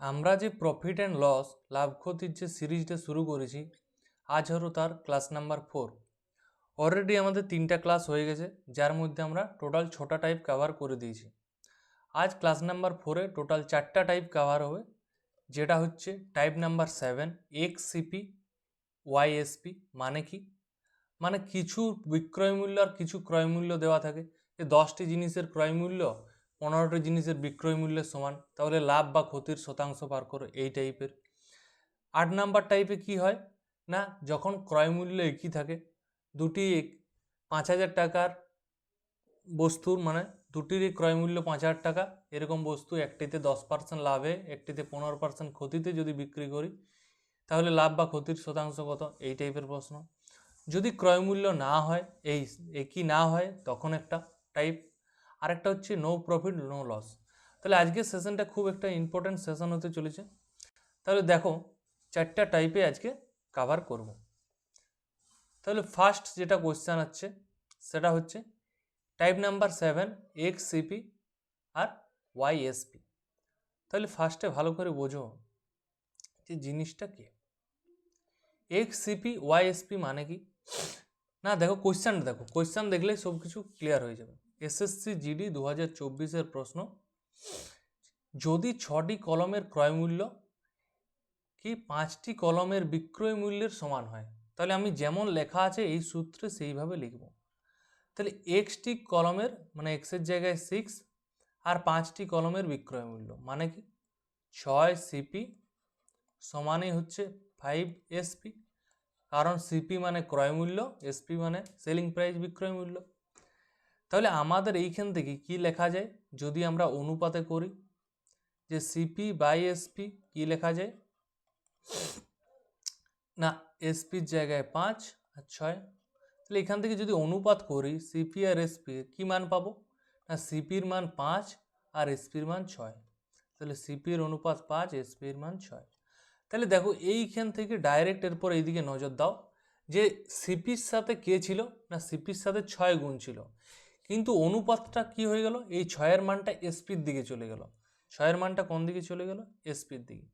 আমরা যে profit and loss লাভ ক্ষতির যে সিরিজটা শুরু করেছি, আজ হলো তার ক্লাস নাম্বার 4। অলরেডি আমাদের 3টা ক্লাস হয়ে গেছে, যার মধ্যে আমরা টোটাল 6টা টাইপ কভার করে দিয়েছি। আজ ক্লাস নাম্বার 4-এ টোটাল 4টা টাইপ কভার হবে, যেটা হচ্ছে টাইপ নাম্বার 7 এক্সসিপি ওয়াইএসপি। মানে কি? মানে কিছু বিক্রয় মূল্য আর কিছু ক্রয় মূল্য দেওয়া থাকে, যে 10টি জিনিসের ক্রয় মূল্য 15টি জিনিসের বিক্রয় মূল্যের সমান, তাহলে লাভ বা ক্ষতির শতাংশ বার করো, এই টাইপের। 8 নাম্বার টাইপে কি হয় না, যখন ক্রয় মূল্য একই থাকে, দুটি 5,000 টাকার বস্তুর, মানে দুটিরই ক্রয় মূল্য 5,000 টাকা, এরকম বস্তু একটিতে 10% লাভে একটিতে 15% ক্ষতিতে যদি বিক্রি করি, তাহলে লাভ বা ক্ষতির শতাংশ কত, এই টাইপের প্রশ্ন। যদি ক্রয় মূল্য না হয়, একই না হয়, তখন একটা টাইপ। আরেকটা হচ্ছে নো প্রফিট নো লস। তাহলে আজকের সেশনটা খুব একটা ইম্পর্টেন্ট সেশন হতে চলেছে। তাহলে দেখো, 4টা টাইপে আজকে কভার করব। তাহলে ফার্স্ট যেটা কোয়েশ্চেন আছে সেটা হচ্ছে টাইপ নাম্বার 7 এক্সসিপি আর ওয়াইএসপি। তাহলে ফার্স্টে ভালো করে বোঝো যে জিনিসটা কি। এক্সসিপি ওয়াইএসপি মানে কি না, দেখো কোয়েশ্চেনটা দেখো, কোয়েশ্চেন দেখলেই সব কিছু ক্লিয়ার হয়ে যাবে। এসএসসি জিডি 2024-এর প্রশ্ন। যদি 6টি কলমের ক্রয় মূল্য কি 5টি কলমের বিক্রয় মূল্যের সমান হয়, তাহলে আমি যেমন লেখা আছে এই সূত্রে সেইভাবে লিখব। তাহলে এক্সটি কলমের মানে এক্সের জায়গায় 6 আর 5টি কলমের বিক্রয় মূল্য মানে কি 6 সিপি সমানই হচ্ছে 5 এসপি, কারণ সিপি মানে ক্রয় মূল্য, এসপি মানে সেলিং প্রাইস বিক্রয় মূল্য। তাহলে আমাদের এইখান থেকে কি লেখা যায়, যদি আমরা অনুপাতে করি, যে সিপি বাই এসপি কি লেখা যায় না, এসপির জায়গায় 5 আর 6। তাহলে এখান থেকে যদি অনুপাত করি সিপি আর এসপি, কি মান পাবো না, সিপির মান 5 আর এসপির মান 6। তাহলে সিপির অনুপাত 5, এসপির মান 6। তাহলে দেখো এইখান থেকে ডাইরেক্ট এরপর এইদিকে নজর দাও, যে সিপির সাথে কে ছিল না, সিপির সাথে 6 গুণ ছিল, কিন্তু অনুপাতটা কি হয়ে গেল, এই 6-এর মানটা এসপির দিকে চলে গেল। 6-এর মানটা কোন দিকে চলে গেল, এসপির দিকে।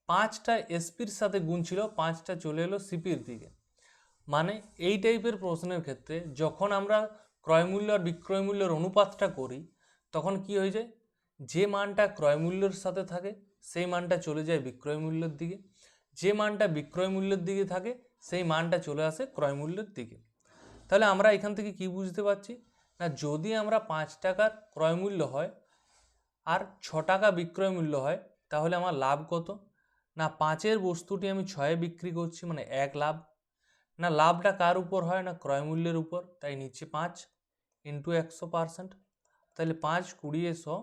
5টা এসপির সাথে গুণ ছিল, 5টা চলে এলো সিপির দিকে। মানে এই টাইপের প্রশ্নের ক্ষেত্রে যখন আমরা ক্রয় মূল্য আর বিক্রয় মূল্যের অনুপাতটা করি, তখন কি হয়ে যায়, যে মানটা ক্রয় মূল্যের সাথে থাকে সেই মানটা চলে যায় বিক্রয় মূল্যের দিকে, যে মানটা বিক্রয় মূল্যের দিকে থাকে সেই মানটা চলে আসে ক্রয় মূল্যের দিকে। তাহলে আমরা এখান থেকে কি বুঝতে পারছি না, যদি আমরা 5 টাকার ক্রয় মূল্য হয় আর 6 টাকা বিক্রয় মূল্য হয়, তাহলে আমার লাভ কত না, 5-এর বস্তুটি আমি 6-এ বিক্রি করছি, মানে 1 লাভ। না লাভটা কার উপর হয় না, ক্রয় মূল্যের উপর, তাই নিচে 5 ইন্টু 100%। তাহলে 5 20 100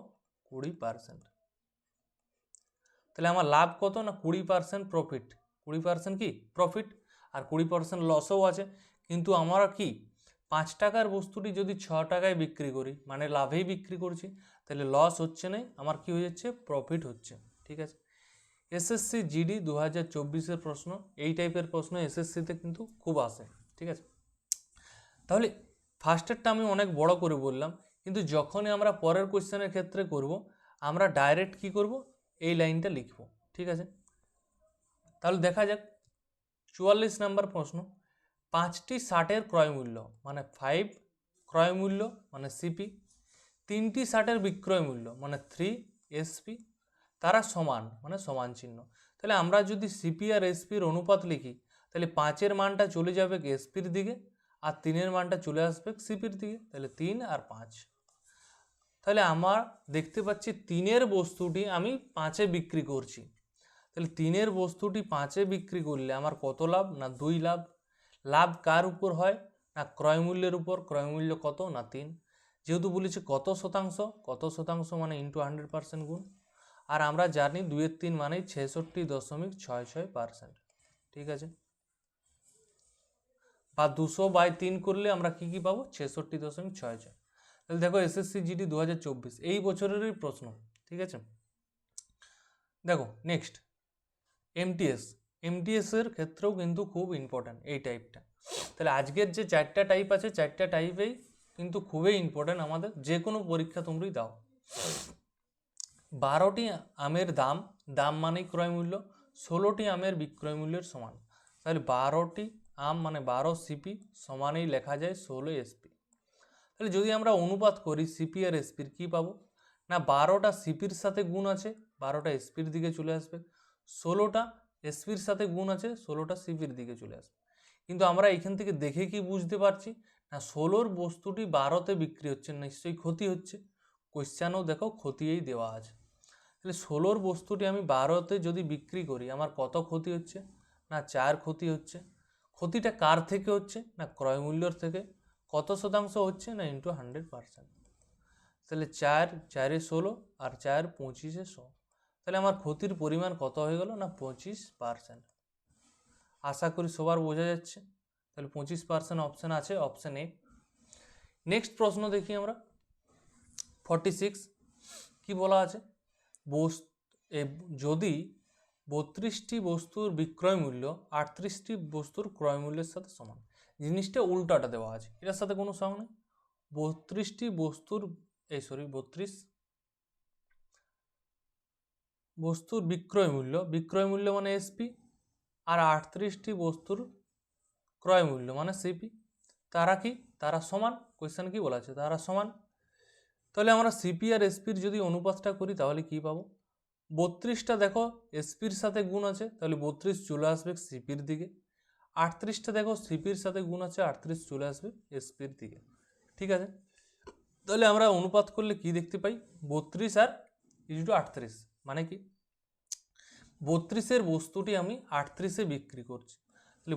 20%। তাহলে আমার লাভ কত না 20% প্রফিট, 20% কি প্রফিট, আর 20% লসও আছে। কিন্তু আমরা কি 5 টাকার বস্তুটি যদি 6 টাকায় বিক্রি করি, মানে লাভেই বিক্রি করছি, তাহলে লস হচ্ছে না, আমার কি হয়ে যাচ্ছে, প্রফিট হচ্ছে। ঠিক আছে, এসএসসি জিডি 2024-এর প্রশ্ন, এই টাইপের প্রশ্ন এসএসসিতে কিন্তু খুব আসে। ঠিক আছে, তাহলে ফার্স্টেরটা আমি অনেক বড় করে বললাম, কিন্তু যখনই আমরা পরের কোশ্চেনের ক্ষেত্রে করব, আমরা ডাইরেক্ট কি করব, এই লাইনটা লিখব। ঠিক আছে, তাহলে দেখা যাক 44 নাম্বার প্রশ্ন। 5টি শার্টের ক্রয় মূল্য মানে 5 ক্রয় মূল্য মানে সিপি, 3টি শার্টের বিক্রয় মূল্য মানে 3 এসপি, তারা সমান মানে সমান চিহ্ন। তাহলে আমরা যদি সিপি আর এসপির অনুপাত লিখি, তাহলে 5-এর মানটা চলে যাবে এসপির দিকে আর 3-এর মানটা চলে আসবে সিপির দিকে, তাহলে 3 আর 5। তাহলে আমার দেখতে পাচ্ছি 3-এর বস্তুটি আমি 5-এ বিক্রি করছি, তাহলে 3-এর বস্তুটি 5-এ বিক্রি করলে আমার কত লাভ না 2 লাভ। লাভ কার উপর হয় না ক্রয় মূল্যের উপর, ক্রয় মূল্য কত না 3। যেহেতু বলেছে কত শতাংশ, কত শতাংশ মানে ইন্টু 100% গুণ, আর আমরা জানি 2-এর 3 মানে 66.66%। ঠিক আছে, বা 200/3 করলে আমরা কি কি পাবো 66.66। তাহলে দেখো এসএসসি জিডি 2024 এই বছরেরই প্রশ্ন। ঠিক আছে, দেখো নেক্সট এমটিএস। এমটিএসের ক্ষেত্রেও কিন্তু খুব ইম্পর্ট্যান্ট এই টাইপটা। তাহলে আজকের যে 4টা টাইপ আছে, 4টা টাইপেই কিন্তু খুবই ইম্পর্ট্যান্ট, আমাদের যে কোনো পরীক্ষা তোমরাই দাও। 12টি আমের দাম, দাম মানেই ক্রয় মূল্য, 16টি আমের বিক্রয় মূল্যের সমান। তাহলে 12টি আম মানে 12 সিপি সমানেই লেখা যায় 16 এসপি। তাহলে যদি আমরা অনুপাত করি সিপি আর এসপির কী পাবো, না 12টা সিপির সাথে গুণ আছে, 12টা এসপির দিকে চলে আসবে, 16টা এসপির সাথে গুণ আছে, 16টা সিপির দিকে চলে আসবে। কিন্তু আমরা এখান থেকে দেখে কি বুঝতে পারছি, না 16র বস্তুটি 12তে বিক্রি হচ্ছে, নিশ্চয়ই ক্ষতি হচ্ছে। কোশ্চেনও দেখো ক্ষতিই দেওয়া আছে। তাহলে 16র বস্তুটি আমি 12তে যদি বিক্রি করি আমার কত ক্ষতি হচ্ছে, না 4 ক্ষতি হচ্ছে। ক্ষতিটা কার থেকে হচ্ছে, না ক্রয় মূল্যর থেকে। কত শতাংশ হচ্ছে, না ইন্টু 100%। তাহলে 4 4 16 আর 4 25 100। তাহলে আমার ক্ষতির পরিমাণ কত হয়ে গেল, না 25%। আশা করি সবার বোঝা যাচ্ছে। তাহলে 25% অপশান আছে, অপশান এ। নেক্সট প্রশ্ন দেখি আমরা 46 কি বলা আছে, যদি 32টি বস্তুর বিক্রয় মূল্য 38টি বস্তুর ক্রয় মূল্যের সাথে সমান। জিনিসটা উল্টাটা দেওয়া আছে, এটার সাথে কোনো সঙ্গ নেই। 32টি বস্তুর 32 বস্তুর বিক্রয় মূল্য মানে এসপি, আর 38টি বস্তুর ক্রয় মূল্য মানে সিপি। তারা কি, তারা সমান। কোয়েশ্চেন কি বলা আছে, তারা সমান। তাহলে আমরা সিপি আর এসপির যদি অনুপাতটা করি তাহলে কি পাবো, 32টা দেখো এসপির সাথে গুণ আছে, তাহলে 32 চলে আসবে সিপির দিকে। 38টা দেখো সিপির সাথে গুণ আছে, 38 চলে আসবে এসপির দিকে। ঠিক আছে, তাহলে আমরা অনুপাত করলে কি দেখতে পাই, 32 আর 38 মানে কি, 32-এর বস্তুটি আমি 38-এ বিক্রি করছি। তাহলে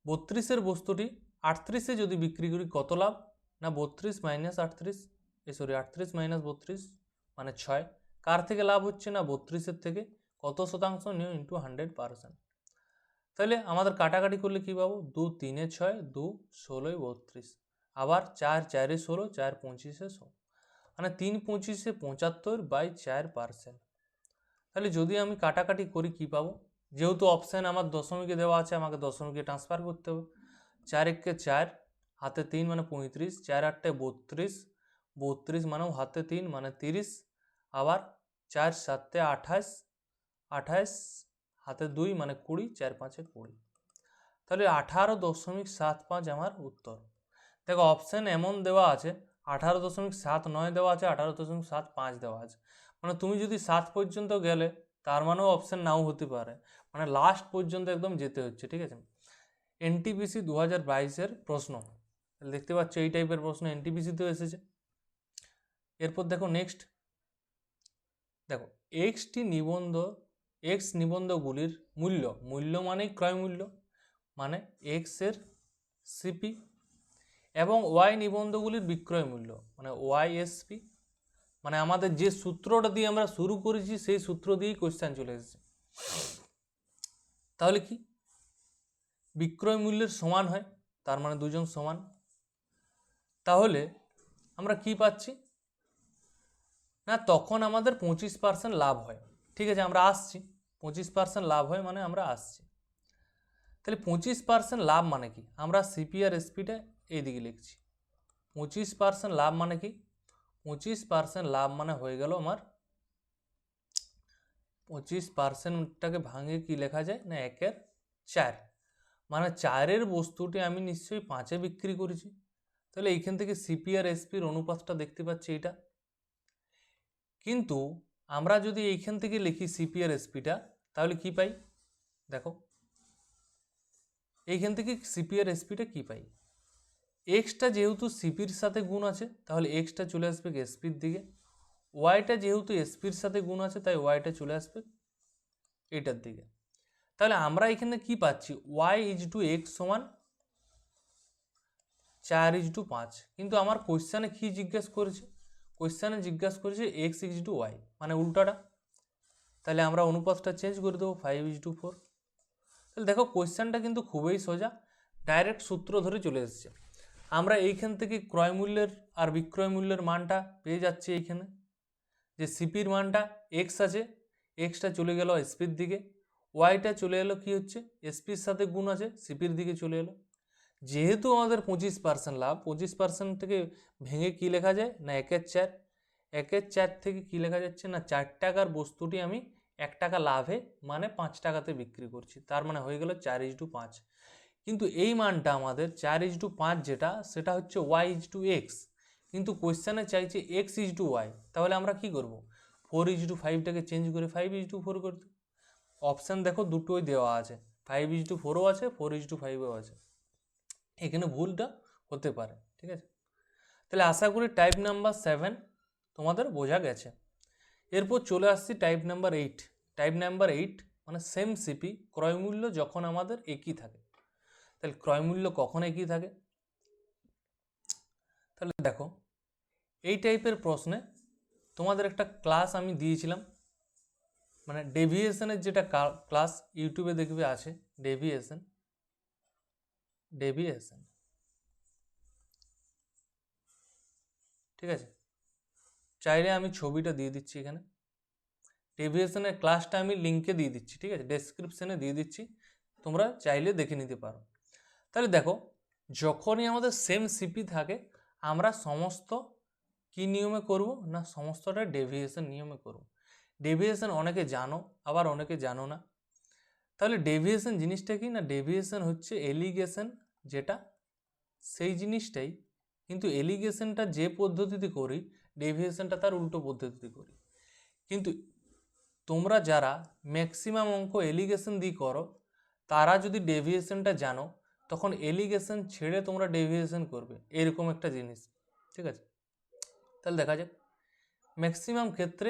32-এর বস্তুটি 38-এ যদি বিক্রি করি কত লাভ, না 32 মাইনাস 38, 38 মাইনাস 32 মানে 6। কার থেকে লাভ হচ্ছে, না 32-এর থেকে। কত শতাংশ নিও, ইন্টু 100%। তাহলে আমাদের কাটাকাটি করলে কি পাবো, 2 3 6, 2 16 32, আবার 4 4 16, 4 25 100, মানে 3 25 75/4%। তাহলে যদি আমি কাটাকাটি করি কি পাবো, যেহেতু অপশান আমার দশমিকে দেওয়া আছে, আমাকে দশমিকে ট্রান্সফার করতে হবে। 4 1 4, হাতে 3 মানে 35, 4 8 32, 32 মানেও হাতে 3 মানে 30, আবার 4 7 28, 28 হাতে 2 মানে 20, 4 5 20। তাহলে 18.75 আমার উত্তর। দেখো অপশান এমন দেওয়া আছে, 18.79 দেওয়া আছে, 18.75 দেওয়া আছে। মানে তুমি যদি 7 পর্যন্ত গেলে তার মানেও অপশান নাও হতে পারে, মানে লাস্ট পর্যন্ত একদম যেতে হচ্ছে। ঠিক আছে, এনটিপিসি 2022-এর প্রশ্ন দেখতে পাচ্ছ, এই টাইপের প্রশ্ন এনটিপিসিতেও এসেছে। এরপর দেখো নেক্সট, দেখো এক্স নিবন্ধগুলির মূল্য মানেই ক্রয় মূল্য, মানে এক্সের সিপি, এবং ওয়াই নিবন্ধগুলির বিক্রয় মূল্য মানে ওয়াইএসপি। মানে আমাদের যে সূত্রটা দিয়ে আমরা শুরু করেছি সেই সূত্র দিয়েই কোশ্চেন চলে এসেছে। তাহলে কি, বিক্রয় মূল্যের সমান হয়, তার মানে দুজন সমান। তাহলে আমরা কি পাচ্ছি, না তখন আমাদের 25% লাভ হয়। ঠিক আছে, আমরা আসছি, 25% লাভ হয় মানে আমরা আসছি। তাহলে 25% লাভ মানে কি, আমরা সিপি আর এসপিটা এইদিকে লিখছি। 25% লাভ মানে কি, 25% লাভ মানে হয়ে গেল আমার 25%টাকে ভাঙে কি লেখা যায়, না 1/4, মানে 4-এর বস্তুটি আমি নিশ্চয়ই 5-এ বিক্রি করেছি। তাহলে এইখান থেকে সিপি আর এসপির অনুপাতটা দেখতে পাচ্ছি এটা। কিন্তু আমরা যদি এইখান থেকে লিখি সিপি আর এসপিটা তাহলে কি পাই, দেখো এইখান থেকে সিপি আর এসপিটা কি পাই, এক্সটা যেহেতু সিপির সাথে গুণ আছে তাহলে এক্সটা চলে আসবে এসপির দিকে, ওয়াইটা যেহেতু এসপির সাথে গুণ আছে তাই ওয়াইটা চলে আসবে এটার দিকে। তাহলে আমরা এখানে কি পাচ্ছি, ওয়াই ইজ টু এক্স সমান 4:5। কিন্তু আমার কোশ্চেনে কি জিজ্ঞাসা করেছে, কোশ্চেনে জিজ্ঞাসা করেছে এক্স ইজ টু ওয়াই, মানে উল্টাটা। তাহলে আমরা অনুপাতটা চেঞ্জ করে দেবো 5:4। তাহলে দেখো কোশ্চেনটা কিন্তু খুবই সোজা, ডাইরেক্ট সূত্র ধরে চলে এসেছে। আমরা এইখান থেকে ক্রয় মূল্যের আর বিক্রয় মূল্যের মানটা পেয়ে যাচ্ছি। এইখানে যে সিপির মানটা এক্স আছে, এক্সটা চলে গেল এসপির দিকে, ওয়াইটা চলে এলো কি হচ্ছে এসপির সাথে গুণ আছে সিপির দিকে চলে এলো। যেহেতু আমাদের 25% লাভ, 25% থেকে ভেঙে কি লেখা যায়, না 1/4, 1 এর 4 থেকে কি লেখা যাচ্ছে না 4 টাকার বস্তুটি আমি 1 টাকা লাভে মানে 5 টাকাতে বিক্রি করছি, তার মানে হয়ে গেল 4:5। কিন্তু এই মানটা আমাদের 4:5 যেটা সেটা হচ্ছে y:x, কিন্তু কোয়েশ্চেনে চাইছে x:y, তাহলে আমরা কি করব 4:5টাকে চেঞ্জ করে 5:4 করতে। অপশান দেখো দুটোই দেওয়া আছে, 5:4ও আছে 4:5ও আছে, এখানে ভুলটা হতে পারে। ঠিক আছে, তাহলে আশা করি টাইপ নাম্বার 7 তোমাদের বোঝা গেছে। এরপর চলে আসছি টাইপ নাম্বার 8। টাইপ নাম্বার 8 মানে সেম সিপি, ক্রয় মূল্য যখন আমাদের একই থাকে। তাহলে ক্রয় মূল্য কখন একই থাকে? তাহলে দেখো এই টাইপের প্রশ্নে তোমাদের একটা ক্লাস আমি দিয়েছিলাম, মানে ডেভিয়েশনের যেটা ক্লাস ইউটিউবে দেখবে আছে, ডেভিয়েশন। ঠিক আছে, চাইলে আমি ছবিটা দিয়ে দিচ্ছি এখানে, ডেভিয়েশনের ক্লাসটা আমি লিঙ্কে দিয়ে দিচ্ছি, ঠিক আছে, ডেসক্রিপশনে দিয়ে দিচ্ছি, তোমরা চাইলে দেখে নিতে পারো। তাহলে দেখো যখনই আমাদের সেম সিপি থাকে আমরা সমস্ত কি নিয়মে করব না সমস্তটা ডেভিয়েশন নিয়মে করব। ডেভিয়েশন অনেকে জানো আবার অনেকে জানো না। তাহলে ডেভিয়েশন জিনিসটা কি না, ডেভিয়েশন হচ্ছে এলিগেশন যেটা সেই জিনিসটাই, কিন্তু এলিগেশনটা যে পদ্ধতিতে করি ডেভিয়েশনটা তার উল্টো পদ্ধতিতে করি। কিন্তু তোমরা যারা ম্যাক্সিমাম অঙ্ক এলিগেশন দিয়ে করো তারা যদি ডেভিয়েশনটা জানো তখন এলিগেশন ছেড়ে তোমরা ডেভিয়েশন করবে, এরকম একটা জিনিস। ঠিক আছে, তাহলে দেখা যাক ম্যাক্সিমাম ক্ষেত্রে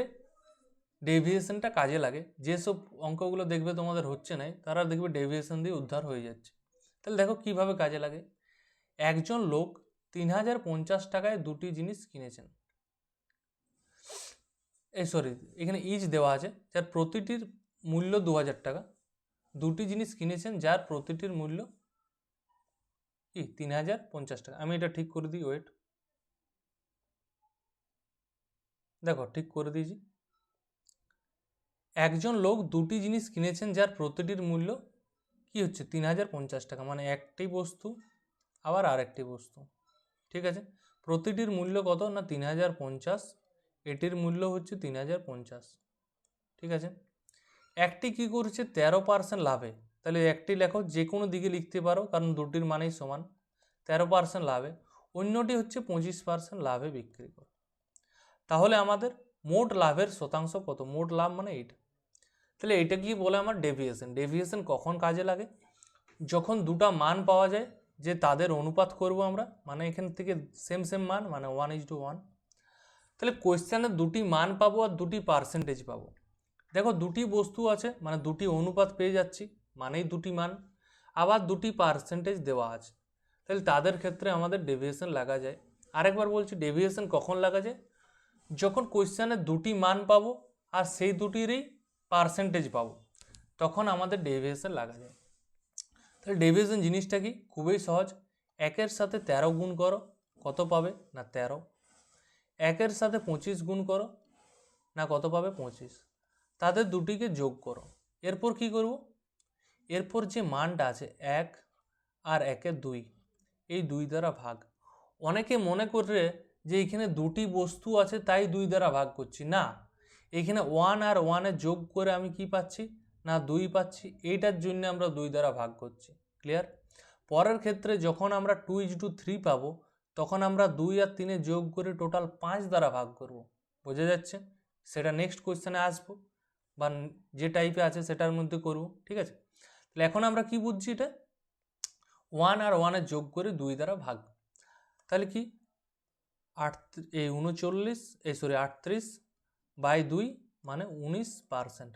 ডেভিয়েশনটা কাজে লাগে। যেসব অঙ্কগুলো দেখবে তোমাদের হচ্ছে না তারা দেখবে ডেভিয়েশন দিয়ে উদ্ধার হয়ে যাচ্ছে। তাহলে দেখো কিভাবে কাজে লাগে। একজন লোক 3050 টাকায় দুটি জিনিস কিনেছেন, এখানে ইচ দেওয়া আছে, যার প্রতিটির মূল্য 2000 টাকা। দুটি জিনিস কিনেছেন যার প্রতিটির মূল্য কি 3050 টাকা। আমি এটা ঠিক করে দিই, ওয়েট, দেখো ঠিক করে দিয়েছি। একজন লোক দুটি জিনিস কিনেছেন যার প্রতিটির মূল্য কি হচ্ছে 3050 টাকা, মানে একটি বস্তু আবার আরেকটি বস্তু। ঠিক আছে, প্রতিটির মূল্য কত না 3050, এটির মূল্য হচ্ছে 3050। ঠিক আছে, একটি কি করছে 13% লাভে, তাহলে একটি লেখো, যে কোনো দিকে লিখতে পারো কারণ দুটির মানেই সমান, 13% লাভে। অন্যটি হচ্ছে 25% লাভে বিক্রি করো। তাহলে আমাদের মোট লাভের শতাংশ কত, মোট লাভ মানে এইটা। তাহলে এটা কি বলে আমার ডেভিয়েশন। ডেভিয়েশন কখন কাজে লাগে, যখন দুটা মান পাওয়া যায় যে তাদের অনুপাত করব আমরা, মানে এখান থেকে সেম সেম মান মানে 1:1। তাহলে কোয়েশ্চেনে দুটি মান পাবো আর দুটি পার্সেন্টেজ পাবো। দেখো দুটি বস্তু আছে মানে দুটি অনুপাত পেয়ে যাচ্ছি মানেই দুটি মান, আবার দুটি পার্সেন্টেজ দেওয়া আছে, তাহলে তাদের ক্ষেত্রে আমাদের ডেভিয়েশন লাগা যায়। আরেকবার বলছি, ডেভিয়েশন কখন লাগা যায়, যখন কোয়েশ্চেনে দুটি মান পাবো আর সেই দুটিরই পার্সেন্টেজ পাবো তখন আমাদের ডেভিয়েশন লাগা যায়। তাহলে ডেভিয়েশন জিনিসটা কি, খুবই সহজ। 1-এর সাথে 13 গুণ করো, কত পাবে না 13। 1-এর সাথে 25 গুণ করো না কত পাবে 25, তাদের দুটিকে যোগ করো। এরপর কি করব, এরপর যে মানটা আছে 1 আর 1-এর 2, এই 2 দ্বারা ভাগ। অনেকে মনে করে যে এখানে দুটি বস্তু আছে তাই 2 দ্বারা ভাগ করছি, না, এখানে 1 আর 1-এর যোগ করে আমি কি পাচ্ছি না 2 পাচ্ছি, এইটার জন্য আমরা 2 দ্বারা ভাগ করছি। ক্লিয়ার? পরের ক্ষেত্রে যখন আমরা 2:3 পাবো তখন আমরা 2 আর 3-এ যোগ করে টোটাল 5 দ্বারা ভাগ করব। বোঝা যাচ্ছে? সেটা নেক্সট কোয়েশ্চেনে আসবো বা যে টাইপে আছে সেটার মধ্যে করব। ঠিক আছে, তাহলে এখন আমরা কি বুঝছি, এটা 1 আর 1-এর যোগ করে 2 দ্বারা ভাগ। তাহলে কি 38/2 মানে 19%।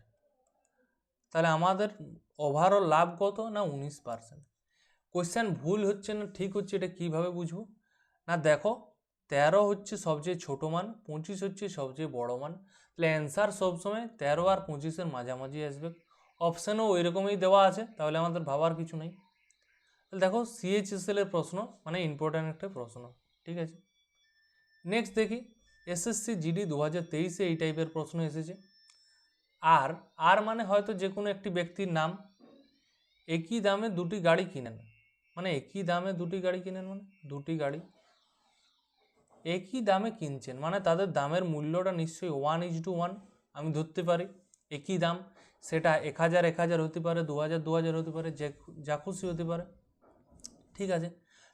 তাহলে আমাদের ওভারঅল লাভ কত না 19%। কোয়েশ্চেন ভুল হচ্ছে না ঠিক হচ্ছে, এটা কিভাবে বুঝবো না, দেখো 13 হচ্ছে সবচেয়ে ছোট মান, 25 হচ্ছে সবচেয়ে বড় মান, তাহলে অ্যান্সার সবসময় 13 আর 25-এর মাঝামাঝি আসবে। অপশানও ওই রকমই দেওয়া আছে, তাহলে আমাদের ভাবার কিছু নেই। তাহলে দেখো CHSL এর প্রশ্ন মানে ইম্পর্ট্যান্ট একটা প্রশ্ন। ঠিক আছে, নেক্সট দেখি SSC GD 2023-এ এই টাইপের প্রশ্ন এসেছে। আর মানে হয়তো যে কোনো একটি ব্যক্তির নাম, একই দামে দুটি গাড়ি কিনেন, মানে একই দামে দুটি গাড়ি কিনেন মানে দুটি গাড়ি, একই দামে কিনছেন, মানে তাদের দামের মূল্যটা নিশ্চয়ই 1:1 আমি ধরতে পারি। একই দাম, সেটা 1000 হতে পারে, 2000 হতে পারে, যা খুশি হতে পারে। ঠিক আছে,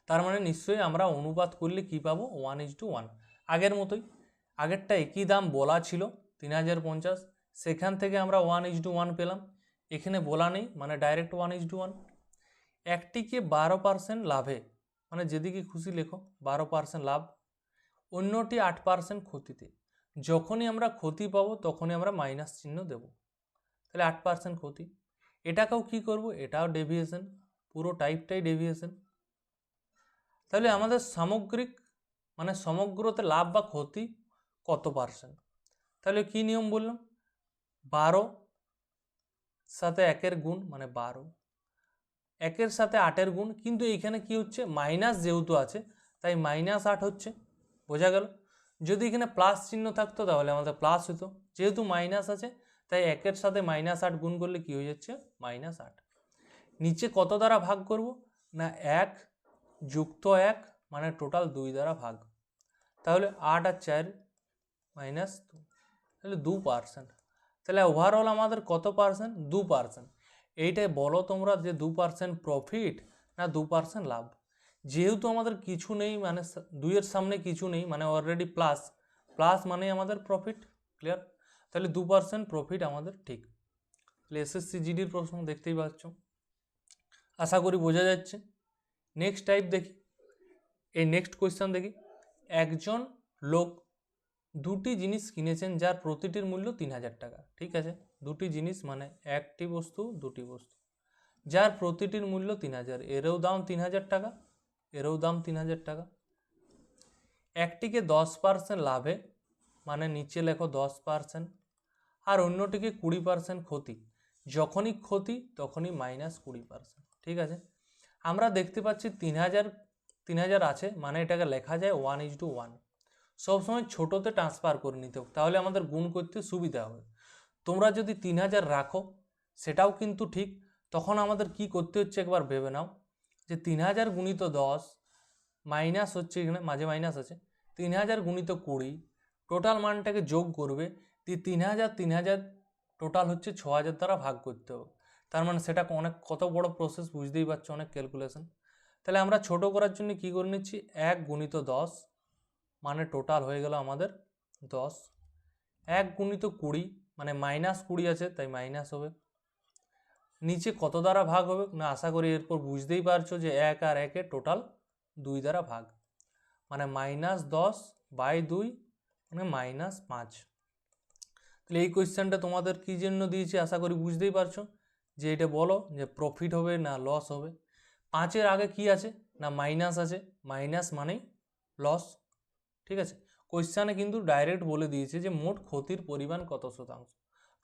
তার মানে নিশ্চয়ই আমরা অনুপাত করলে কি পাবো? 1:1। আগের মতোই, আগেরটা একই দাম বলা ছিল 3050, সেখান থেকে আমরা 1:1 পেলাম। এখানে বলা নেই, মানে ডাইরেক্ট 1:1। একটিকে 12% লাভে, মানে যেদিকে খুশি লেখো 12% লাভ, অন্যটি 8% ক্ষতিতে। যখনই আমরা ক্ষতি পাবো তখনই আমরা মাইনাস চিহ্ন দেব। তাহলে 8% ক্ষতি। এটাকেও কি করব? এটাও ডেভিয়েশন, পুরো টাইপটাই ডেভিয়েশন। তাহলে আমাদের সামগ্রিক মানে সমগ্রতে লাভ বা ক্ষতি কত পার্সেন্ট? তাহলে কি নিয়ম বললাম? 12 সাথে 1-এর গুণ মানে 12, 1-এর সাথে 8-এর গুণ, কিন্তু এইখানে কি হচ্ছে? মাইনাস যেহেতু আছে তাই -8 হচ্ছে। বোঝা গেল? যদি এখানে প্লাস চিহ্ন থাকতো তাহলে আমাদের প্লাস হতো, যেহেতু মাইনাস আছে তাই 1-এর সাথে -8 গুণ করলে কি হয়ে যাচ্ছে? -8। নিচে কত দ্বারা ভাগ করব? না 1 যুক্ত 1 মানে টোটাল 2 দ্বারা ভাগ। তাহলে 8 আর 4 -2, তাহলে 2%। তাহলে ওভারঅল আমাদের কত পার্সেন্ট? 2%। এইটাই বলো তোমরা যে 2% প্রফিট না 2% লাভ। যেহেতু আমাদের কিছু নেই, মানে 2-এর সামনে কিছু নেই, মানে অলরেডি প্লাস, প্লাস মানে আমাদের প্রফিট। ক্লিয়ার? তাহলে 2% প্রফিট আমাদের ঠিক। তাহলে এসএসসি জিডির প্রশ্ন দেখতেই পাচ্ছ, আশা করি বোঝা যাচ্ছে। নেক্সট টাইপ দেখি, এই নেক্সট কোয়েশ্চেন দেখি। একজন লোক দুটি জিনিস কিনেছেন যার প্রতিটির মূল্য 3000 টাকা। ঠিক আছে, দুটি জিনিস মানে একটি বস্তু, দুটি বস্তু, যার প্রতিটির মূল্য 3000। এরও দাম 3000 টাকা, এরও দাম 3000 টাকা। একটিকে 10% লাভে, মানে নিচে লেখো 10%, আর অন্যটিকে 20% ক্ষতি। যখনই ক্ষতি তখনই -20%। ঠিক আছে, আমরা দেখতে পাচ্ছি 3000 আছে, মানে এটাকে লেখা যায় 1:1। সবসময় ছোটোতে ট্রান্সফার করে নিতে হোক, তাহলে আমাদের গুণ করতে সুবিধা হবে। তোমরা যদি 3000 রাখো সেটাও কিন্তু ঠিক, তখন আমাদের কি করতে হচ্ছে একবার ভেবে নাও, যে 3000 গুণিত 10 মাইনাস হচ্ছে, এখানে মাঝে মাইনাস আছে, 3000 গুণিত 20, টোটাল মানটাকে যোগ করবে, 3000 টোটাল হচ্ছে 6000 দ্বারা ভাগ করতে হবে। তার মানে সেটা অনেক কত বড় প্রসেস বুঝতেই পারছো, অনেক ক্যালকুলেশন। তাহলে আমরা ছোট করার জন্য কি করে নিচ্ছি, 1 গুণিত 10 মানে টোটাল হয়ে গেল আমাদের 10, 1 গুণিত 20 মানে -20 আছে তাই মাইনাস হবে। নিচে কত দ্বারা ভাগ হবে? না আশা করি এরপর বুঝতেই পারছো যে 1 আর 1 টোটাল 2 দ্বারা ভাগ, মানে -10/2 মানে -5। তাহলে এই কোয়েশ্চেনটা তোমাদের কী জন্য দিয়েছি আশা করি বুঝতেই পারছো, যে এটা বলো যে প্রফিট হবে না লস হবে। 5-এর আগে কি আছে? না মাইনাস আছে, মাইনাস মানেই লস। ঠিক আছে, কোয়েশ্চেনে কিন্তু ডাইরেক্ট বলে দিয়েছে যে মোট ক্ষতির পরিমাণ কত শতাংশ।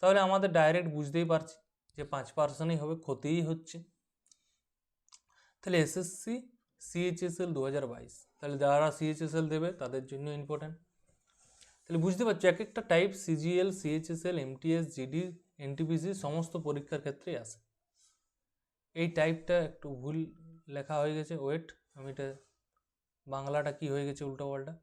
তাহলে আমাদের ডাইরেক্ট বুঝতেই পারছি যে 5%ই হবে, ক্ষতিই হচ্ছে। তাহলে এসএসসি সিএইচএসএল 2022, তাহলে যারা সিএইচএসএল দেবে তাদের জন্য ইম্পর্টেন্ট। তাহলে বুঝতে পারছো এক একটা type CGL, CHSL, MTS, GD, NTPC সমস্ত পরীক্ষার ক্ষেত্রেই আসে। এই টাইপটা একটু ভুল লেখা হয়ে গেছে, ওয়েট আমি এটা বাংলাটা কি হয়ে গেছে উল্টো পাল্টা।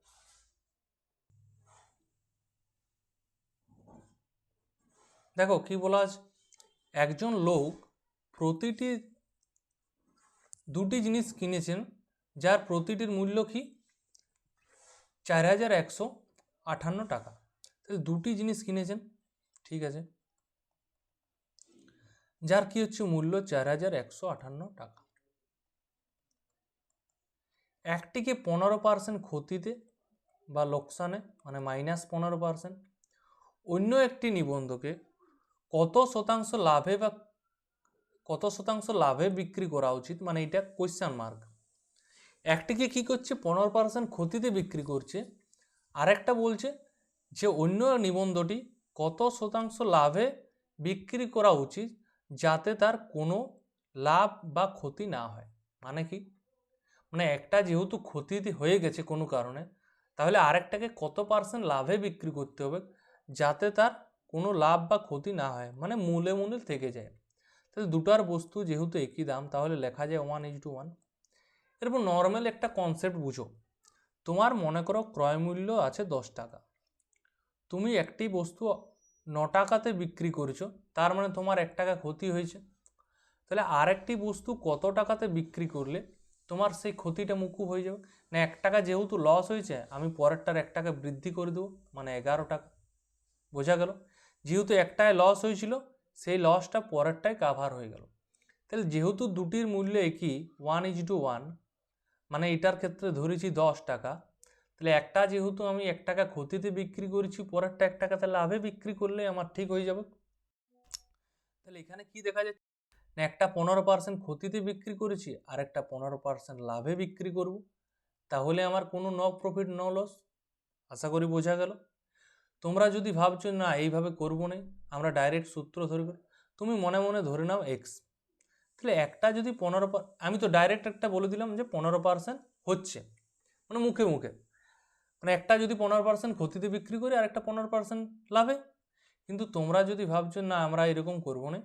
দেখো কি বলা আছে, একজন লোক দুটি জিনিস কিনেছেন যার প্রতিটির মূল্য কি 4158 টাকা। তাহলে দুটি জিনিস কিনেছেন, ঠিক আছে, যার কি হচ্ছে মূল্য 4158 টাকা। একটিকে 15% ক্ষতিতে বা লোকসানে মানে -15%, অন্য একটি নিবন্ধকে কত শতাংশ লাভে বিক্রি করা উচিত, মানে এটা কোয়েশ্চেন মার্ক। একটিকে কি করছে 15% ক্ষতিতে বিক্রি করছে, আরেকটা বলছে যে অন্য নিবন্ধটি কত শতাংশ লাভে বিক্রি করা উচিত যাতে তার কোনো লাভ বা ক্ষতি না হয়। মানে কি, মানে একটা যেহেতু ক্ষতি হয়ে গেছে কোনো কারণে, তাহলে আরেকটাকে কত % লাভে বিক্রি করতে হবে যাতে তার কোনো লাভ বা ক্ষতি না হয়, মানে মূলে থেকে যায়। তাহলে দুটার বস্তু যেহেতু একই দাম তাহলে লেখা যায় 1:1। এরপর নর্মাল একটা কনসেপ্ট বুঝো, তোমার মনে করো ক্রয় মূল্য আছে 10 টাকা, তুমি একটি বস্তু 9 টাকাতে বিক্রি করেছো, তার মানে তোমার 1 টাকা ক্ষতি হয়েছে। তাহলে আরেকটি বস্তু কত টাকাতে বিক্রি করলে তোমার সেই ক্ষতিটা মুকুব হয়ে যাবে? না 1 টাকা যেহেতু লস হয়েছে, আমি পরেরটার 1 টাকা বৃদ্ধি করে দেবো, মানে 11 টাকা। বোঝা গেল? যেহেতু একটায় লস হয়েছিল, সেই লসটা পরেরটায় কাভার হয়ে গেল। তাহলে যেহেতু দুটির মূল্য একই 1:1, মানে এটার ক্ষেত্রে ধরেছি 10 টাকা, তাহলে একটা যেহেতু আমি 1 টাকা ক্ষতিতে বিক্রি করেছি, পরেরটা 1 টাকাতে লাভে বিক্রি করলে আমার ঠিক হয়ে যাবে। তাহলে এখানে কি দেখা যাচ্ছে না, একটা 15% ক্ষতিতে বিক্রি করেছি আর একটা 15% লাভে বিক্রি করব, তাহলে আমার কোনো নো প্রফিট নো লস। আশা করি বোঝা গেল। তোমরা যদি ভাবছো না এইভাবে করবো না, আমরা ডাইরেক্ট সূত্র ধরে করি, তুমি মনে মনে ধরে নাও এক্স। তাহলে একটা যদি 15, আমি তো ডাইরেক্ট একটা বলে দিলাম যে 15% হচ্ছে, মানে মুখে মুখে, মানে একটা যদি 15% ক্ষতিতে বিক্রি করি আর একটা 15% লাভে। কিন্তু তোমরা যদি ভাবছো না আমরা এরকম করবো না,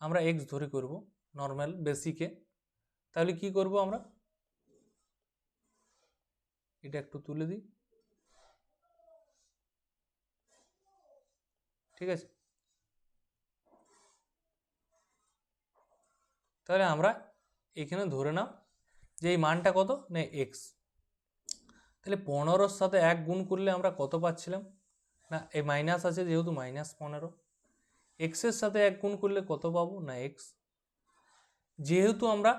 আমরা এক্স ধরে করব নর্মাল বেসিকে, তাহলে কি করব আমরা, এটা একটু তুলে দিই, ঠিক আছে? তাহলে আমরা এখানে ধরে নাও যে এই মানটা কত না এক্স। তাহলে 15-র সাথে 1 গুণ করলে আমরা কত পাচ্ছিলাম না, এই মাইনাস আছে যেহেতু -15, এক্সের সাথে 1 গুণ করলে কত পাবো না এক্স। যেহেতু আমরা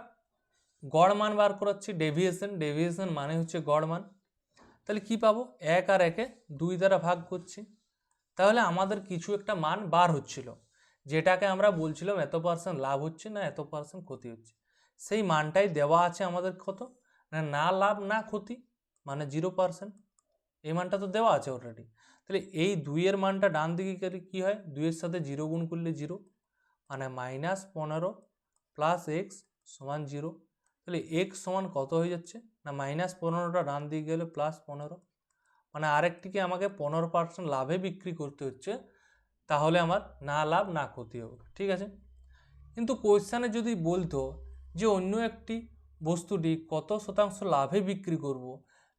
গড় মান বার করাচ্ছি, ডেভিয়েশন মানে হচ্ছে গড় মান, তাহলে কি পাবো, 1 আর 1-এ 2 দ্বারা ভাগ করছি, তাহলে আমাদের কিছু একটা মান বার হচ্ছিল, যেটাকে আমরা বলছিলাম এত % লাভ হচ্ছে না এত % ক্ষতি হচ্ছে, সেই মানটাই দেওয়া আছে আমাদের কত না, না লাভ না ক্ষতি, মানে 0%। এই মানটা তো দেওয়া আছে অলরেডি। তাহলে এই 2-এর মানটা ডান দিকে কি হয়, 2-এর সাথে 0 গুণ করলে 0, মানে -15 + x = 0। তাহলে x সমান কত হয়ে যাচ্ছে না, -15টা ডান দিকে গেলে +15, মানে আরেকটিকে আমাকে 15% লাভে বিক্রি করতে হচ্ছে, তাহলে আমার না লাভ না ক্ষতি হবে, ঠিক আছে? কিন্তু কোয়েশ্চানে যদি বলতো যে অন্য একটি বস্তুটি কত শতাংশ লাভে বিক্রি করব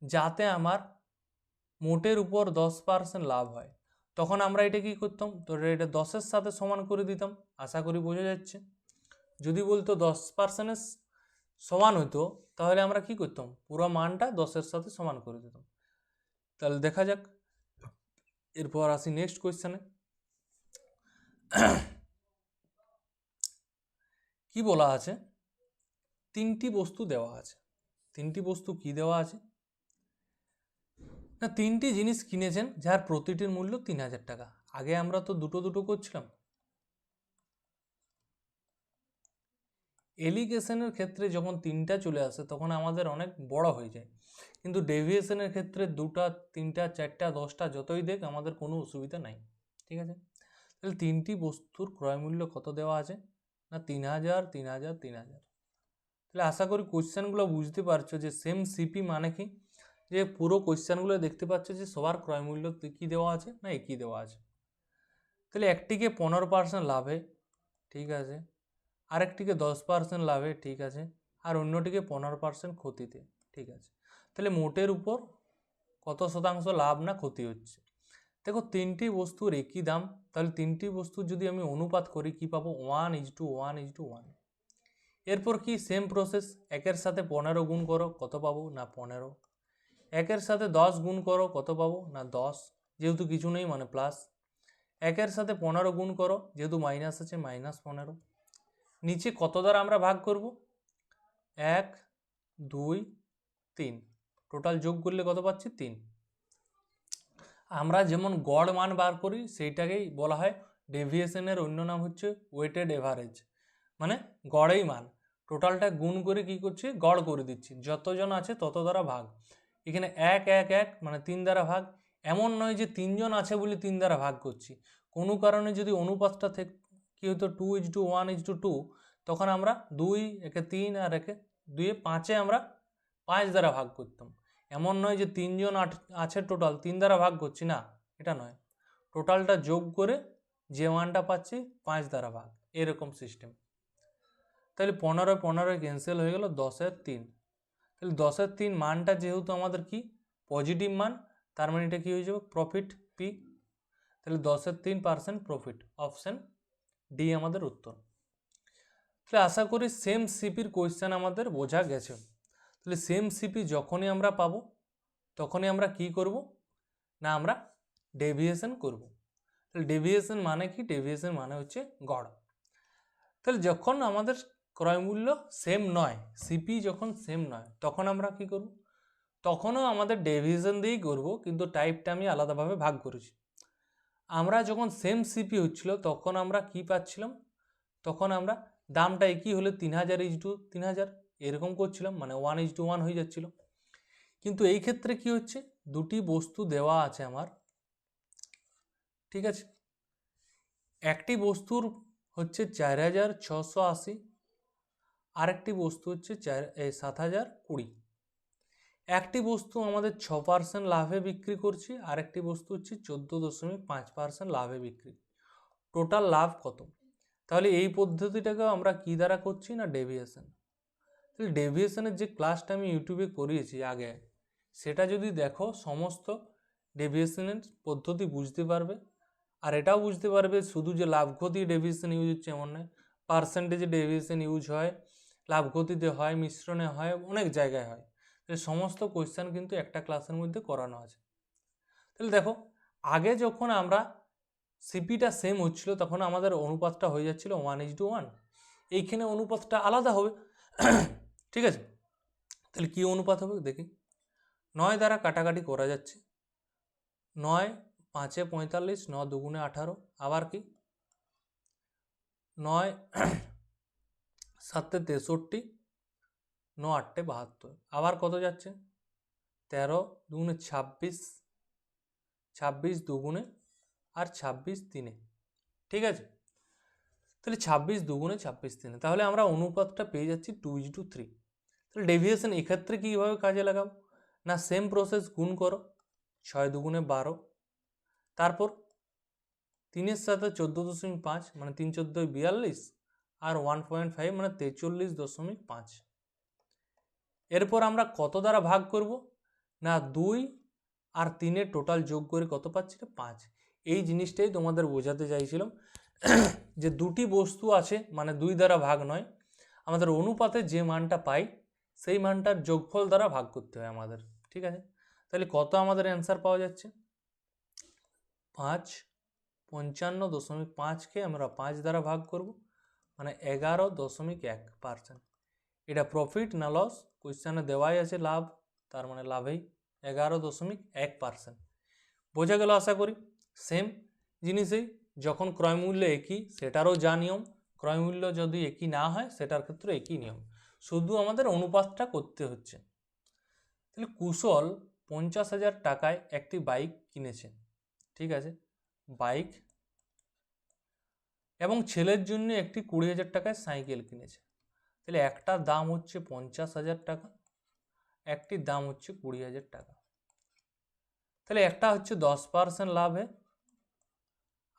যাতে আমার মোটের উপর 10% লাভ হয়, তখন আমরা এটা কি করতাম, তো এটা 10-এর সাথে সমান করে দিতাম। আশা করি বোঝা যাচ্ছে। যদি বলতো 10% সমান হতো, তাহলে আমরা কি করতাম, পুরো মানটা 10-এর সাথে সমান করে দিতাম। তাহলে দেখা যাক, এরপর আসি নেক্সট কোয়েশ্চেনে। কি বলা আছে, 3টি বস্তু দেওয়া আছে। 3টি বস্তু কি দেওয়া আছে না, 3টি জিনিস কিনেছেন যার প্রতিটির মূল্য 3000 টাকা। আগে আমরা তো দুটো দুটো করছিলাম। এলিগেশনের ক্ষেত্রে যখন 3টা চলে আসে তখন আমাদের অনেক বড় হয়ে যায়, কিন্তু ডেভিয়েশনের ক্ষেত্রে 2টা 3টা 4টা 10টা যতই দেখ আমাদের কোনো অসুবিধা নাই, ঠিক আছে? তাহলে 3টি বস্তুর ক্রয় মূল্য কত দেওয়া আছে না, 3000 3000 3000। তাহলে আশা করি কোশ্চেনগুলো বুঝতে পারছো যে সেম সিপি মানে কি, যে পুরো কোশ্চেনগুলো দেখতে পাচ্ছ যে সবার ক্রয় মূল্য কি দেওয়া আছে না একই দেওয়া আছে। তাহলে একটিকে 15% লাভে, ঠিক আছে, আরেকটিকে 10% লাভে, ঠিক আছে, আর অন্যটিকে 15% ক্ষতিতে, ঠিক আছে। তাহলে মোটের উপর কত শতাংশ লাভ না ক্ষতি হচ্ছে। দেখো 3টি বস্তুর একই দাম, তাহলে 3টি বস্তুর যদি আমি অনুপাত করি কি পাবো, 1:1:1। এরপর কি সেম প্রসেস, 1-এর সাথে 15 গুণ করো কত পাবো না 15, 1-এর সাথে 10 গুণ করো কত পাবো না 10, যেহেতু কিছু নেই মানে প্লাস, 1-এর সাথে 15 গুণ করো যেহেতু মাইনাস আছে -15, নিচে কত দ্বারা আমরা ভাগ করব, 1 2 3, টোটাল যোগ করলে কত পাচ্ছি 3। আমরা যেমন গড় মান বার করি সেইটাকেই বলা হয় ডেভিয়েশনের অন্য নাম হচ্ছে ওয়েটেড এভারেজ, মানে গড়েই মান, টোটালটা গুণ করে কি করছি গড় করে দিচ্ছি, যতজন আছে তত দ্বারা ভাগ। এখানে 1 1 1 মানে 3 দ্বারা ভাগ, এমন নয় যে 3 জন আছে বলে 3 দ্বারা ভাগ করছি, কোনো কারণে যদি অনুপাতটা থেকে কি হতো 2:1:2, তখন আমরা 2 একে 3 আর একে 2 5-এ আমরা 5 দ্বারা ভাগ করতাম। এমন নয় যে 3 জন আছে টোটাল 3 দ্বারা ভাগ করছি, না এটা নয়, টোটালটা যোগ করে যে মানটা পাচ্ছি 5 দ্বারা ভাগ, এরকম সিস্টেম। তাহলে 15 15 ক্যান্সেল হয়ে গেল, 10-এর 3, তাহলে 10-3 মানটা যেহেতু আমাদের কি পজিটিভ মান, তার মানে এটা কি হয়ে যাবে প্রফিট পি। তাহলে 10-3% প্রফিট, অপশন ডি আমাদের উত্তর। তাহলে আশা করি সেম সিপির কোয়েশ্চেন আমাদের বোঝা গেছে। তাহলে সেম সিপি যখনই আমরা পাবো তখনই আমরা কি করব না আমরা ডেভিয়েশন করব। তাহলে ডেভিয়েশন মানে কি? ডেভিয়েশন মানে হচ্ছে গড়। তাহলে যখন আমাদের ক্রয় মূল্য সেম নয়, সিপি যখন সেম নয়, তখন আমরা কি করব? তখনও আমাদের ডেভিয়েশন দিয়েই করব, কিন্তু টাইপটা আমি আলাদাভাবে ভাগ করেছি। আমরা যখন সেম সিপি হচ্ছিল তখন আমরা কি পাচ্ছিলাম? তখন আমরা দামটা একই হলে 3000:3000 এরকম করছিলাম, মানে 1:1 হয়ে যাচ্ছিল। কিন্তু এই ক্ষেত্রে কি হচ্ছে, দুটি বস্তু দেওয়া আছে আমার, ঠিক আছে। একটি বস্তুর হচ্ছে 4680, আরেকটি বস্তু হচ্ছে 7020। একটি বস্তু আমাদের 6% লাভে বিক্রি করছি, আরেকটি বস্তু হচ্ছে 14.5% লাভে বিক্রি। টোটাল লাভ কত? তাহলে এই পদ্ধতিটাকেও আমরা কি দ্বারা করছি না ডেভিয়েশন। তাহলে ডেভিয়েশনের যে ক্লাসটা আমি ইউটিউবে করিয়েছি আগে, সেটা যদি দেখো সমস্ত ডেভিয়েশনের পদ্ধতি বুঝতে পারবে। আর এটাও বুঝতে পারবে শুধু যে লাভ ক্ষতি ডেভিয়েশন ইউজ হচ্ছে এমন নয়, পার্সেন্টেজে ডেভিয়েশন ইউজ হয়, লাভ ক্ষতিতে হয়, মিশ্রণে হয়, অনেক জায়গায় হয়। তাহলে সমস্ত কোয়েশ্চেন কিন্তু একটা ক্লাসের মধ্যে করানো আছে। তাহলে দেখো আগে যখন আমরা সিপিটা সেম হচ্ছিল তখন আমাদের অনুপাতটা হয়ে যাচ্ছিল 1:1। এইখানে অনুপাতটা আলাদা হবে, ঠিক আছে। তাহলে কি অনুপাত হবে দেখি। 9 দ্বারা কাটাকাটি করা যাচ্ছে, 9×5 = 45, 9×2 = 18, আবার কি 9×7 = 63, 9×8 = 72, আবার কত যাচ্ছে 13×2 = 26, 26×2 আর 26×3, ঠিক আছে। তাহলে 26×2 = 26×3, তাহলে আমরা অনুপাতটা পেয়ে যাচ্ছি 2:3। তাহলে ডেভিয়েশন এক্ষেত্রে কীভাবে কাজে লাগাবো না সেম প্রসেস, গুণ করো, 6×2 = 12, তারপর 3-এর সাথে 14.5 মানে 3×14 = 42, আর 1.5 মানে 43.5। এরপর আমরা কত দ্বারা ভাগ করব না 2 আর 3-এর টোটাল যোগ করে কত পাচ্ছি না 5। এই জিনিসটাই তোমাদের বোঝাতে চাইছিলাম যে দুটি বস্তু আছে মানে 2 দ্বারা ভাগ নয়, আমাদের অনুপাতে যে মানটা পাই সেই মানটার যোগফল দ্বারা ভাগ করতে হয় আমাদের, ঠিক আছে। তাহলে কত আমাদের অ্যান্সার পাওয়া যাচ্ছে 5, 55.5কে আমরা 5 দ্বারা ভাগ করব মানে 11.1%। এটা প্রফিট না লস কোয়েশ্চেনে দেওয়াই আছে লাভ, তার মানে লাভেই 11.1%। বোঝা গেল আশা করি। সেম জিনিসেই যখন ক্রয়মূল্য একই সেটারও যা নিয়ম, ক্রয়মূল্য যদি একই না হয় সেটার ক্ষেত্রে একই নিয়ম, শুধু আমাদের অনুপাতটা করতে হচ্ছে। তাহলে কুশল 50,000 টাকায় একটি বাইক কিনেছে, ঠিক আছে, বাইক, এবং ছেলের জন্য একটি 20,000 টাকায় সাইকেল কিনেছে। তাহলে একটার দাম হচ্ছে 50,000 টাকা, একটির দাম হচ্ছে 20,000 টাকা। তাহলে একটা হচ্ছে 10% লাভে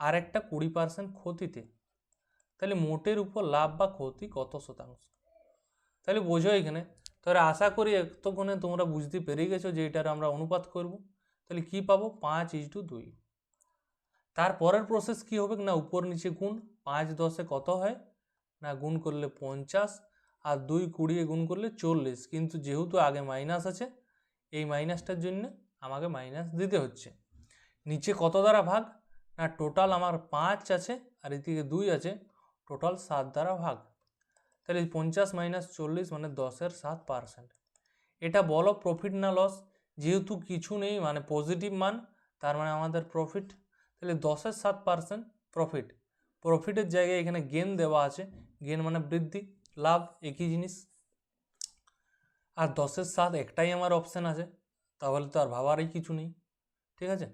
আর একটা 20% ক্ষতিতে। তাহলে মোটের উপর লাভ বা ক্ষতি কত শতাংশ? তাহলে বোঝো এখানে। তাহলে আশা করি এতক্ষণে তোমরা বুঝতে পেরে গেছো যে এটার আমরা অনুপাত করব। তাহলে কি পাবো 5:2। তারপরের প্রসেস কি হবে না উপর নিচে গুণ, 5×10 কত হয় না গুণ করলে 50 আর 2×20 গুণ করলে 40, কিন্তু যেহেতু আগে মাইনাস আছে এই মাইনাসটার জন্য আমাকে মাইনাস দিতে হচ্ছে। নিচে কত দ্বারা ভাগ না টোটাল আমার 5 আছে আর এদিকে 2 আছে, টোটাল 7 দ্বারা ভাগ। তাহলে 50 - 40 মানে 10/7%। এটা বলো প্রফিট না লস? যেহেতু কিছু নেই মানে পজিটিভ মান, তার মানে আমাদের প্রফিট। তাহলে 10/7% প্রফিট, প্রফিটের জায়গায় এখানে গেন দেওয়া আছে, গেন মানে বৃদ্ধি, লাভ একই জিনিস। আর 10/7 একটাই আমার অপশান আছে, তাহলে তো আর ভাবারই কিছু নেই, ঠিক আছে।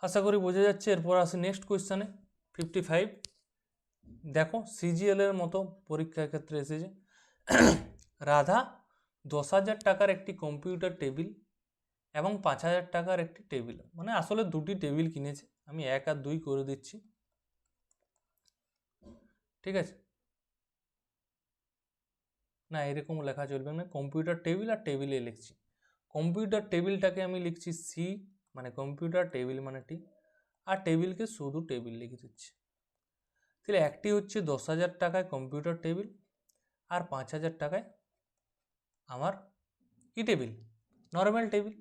আশা করি বোঝা যাচ্ছে। এরপর আসি নেক্সট কোয়েশ্চানে 55। দেখো সিজিএল এর মতো পরীক্ষার ক্ষেত্রে এসেছে রাধা 10,000 টাকার একটি কম্পিউটার টেবিল এবং 5,000 টাকার একটি টেবিল, মানে আসলে দুটি টেবিল কিনেছে, আমি 1 আর 2 করে দিচ্ছি, ঠিক আছে। না, এরকম লেখা চলবে না। কম্পিউটার টেবিল আর টেবিলে লিখছি। কম্পিউটার টেবিলটাকে আমি লিখছি সি, মানে কম্পিউটার টেবিল মানে টি, আর টেবিলকে শুধু টেবিল লিখে দিচ্ছি। তাহলে একটি হচ্ছে 10,000 টাকায় কম্পিউটার টেবিল, আর 5,000 টাকায় আমার কি টেবিল, নর্মাল টেবিল।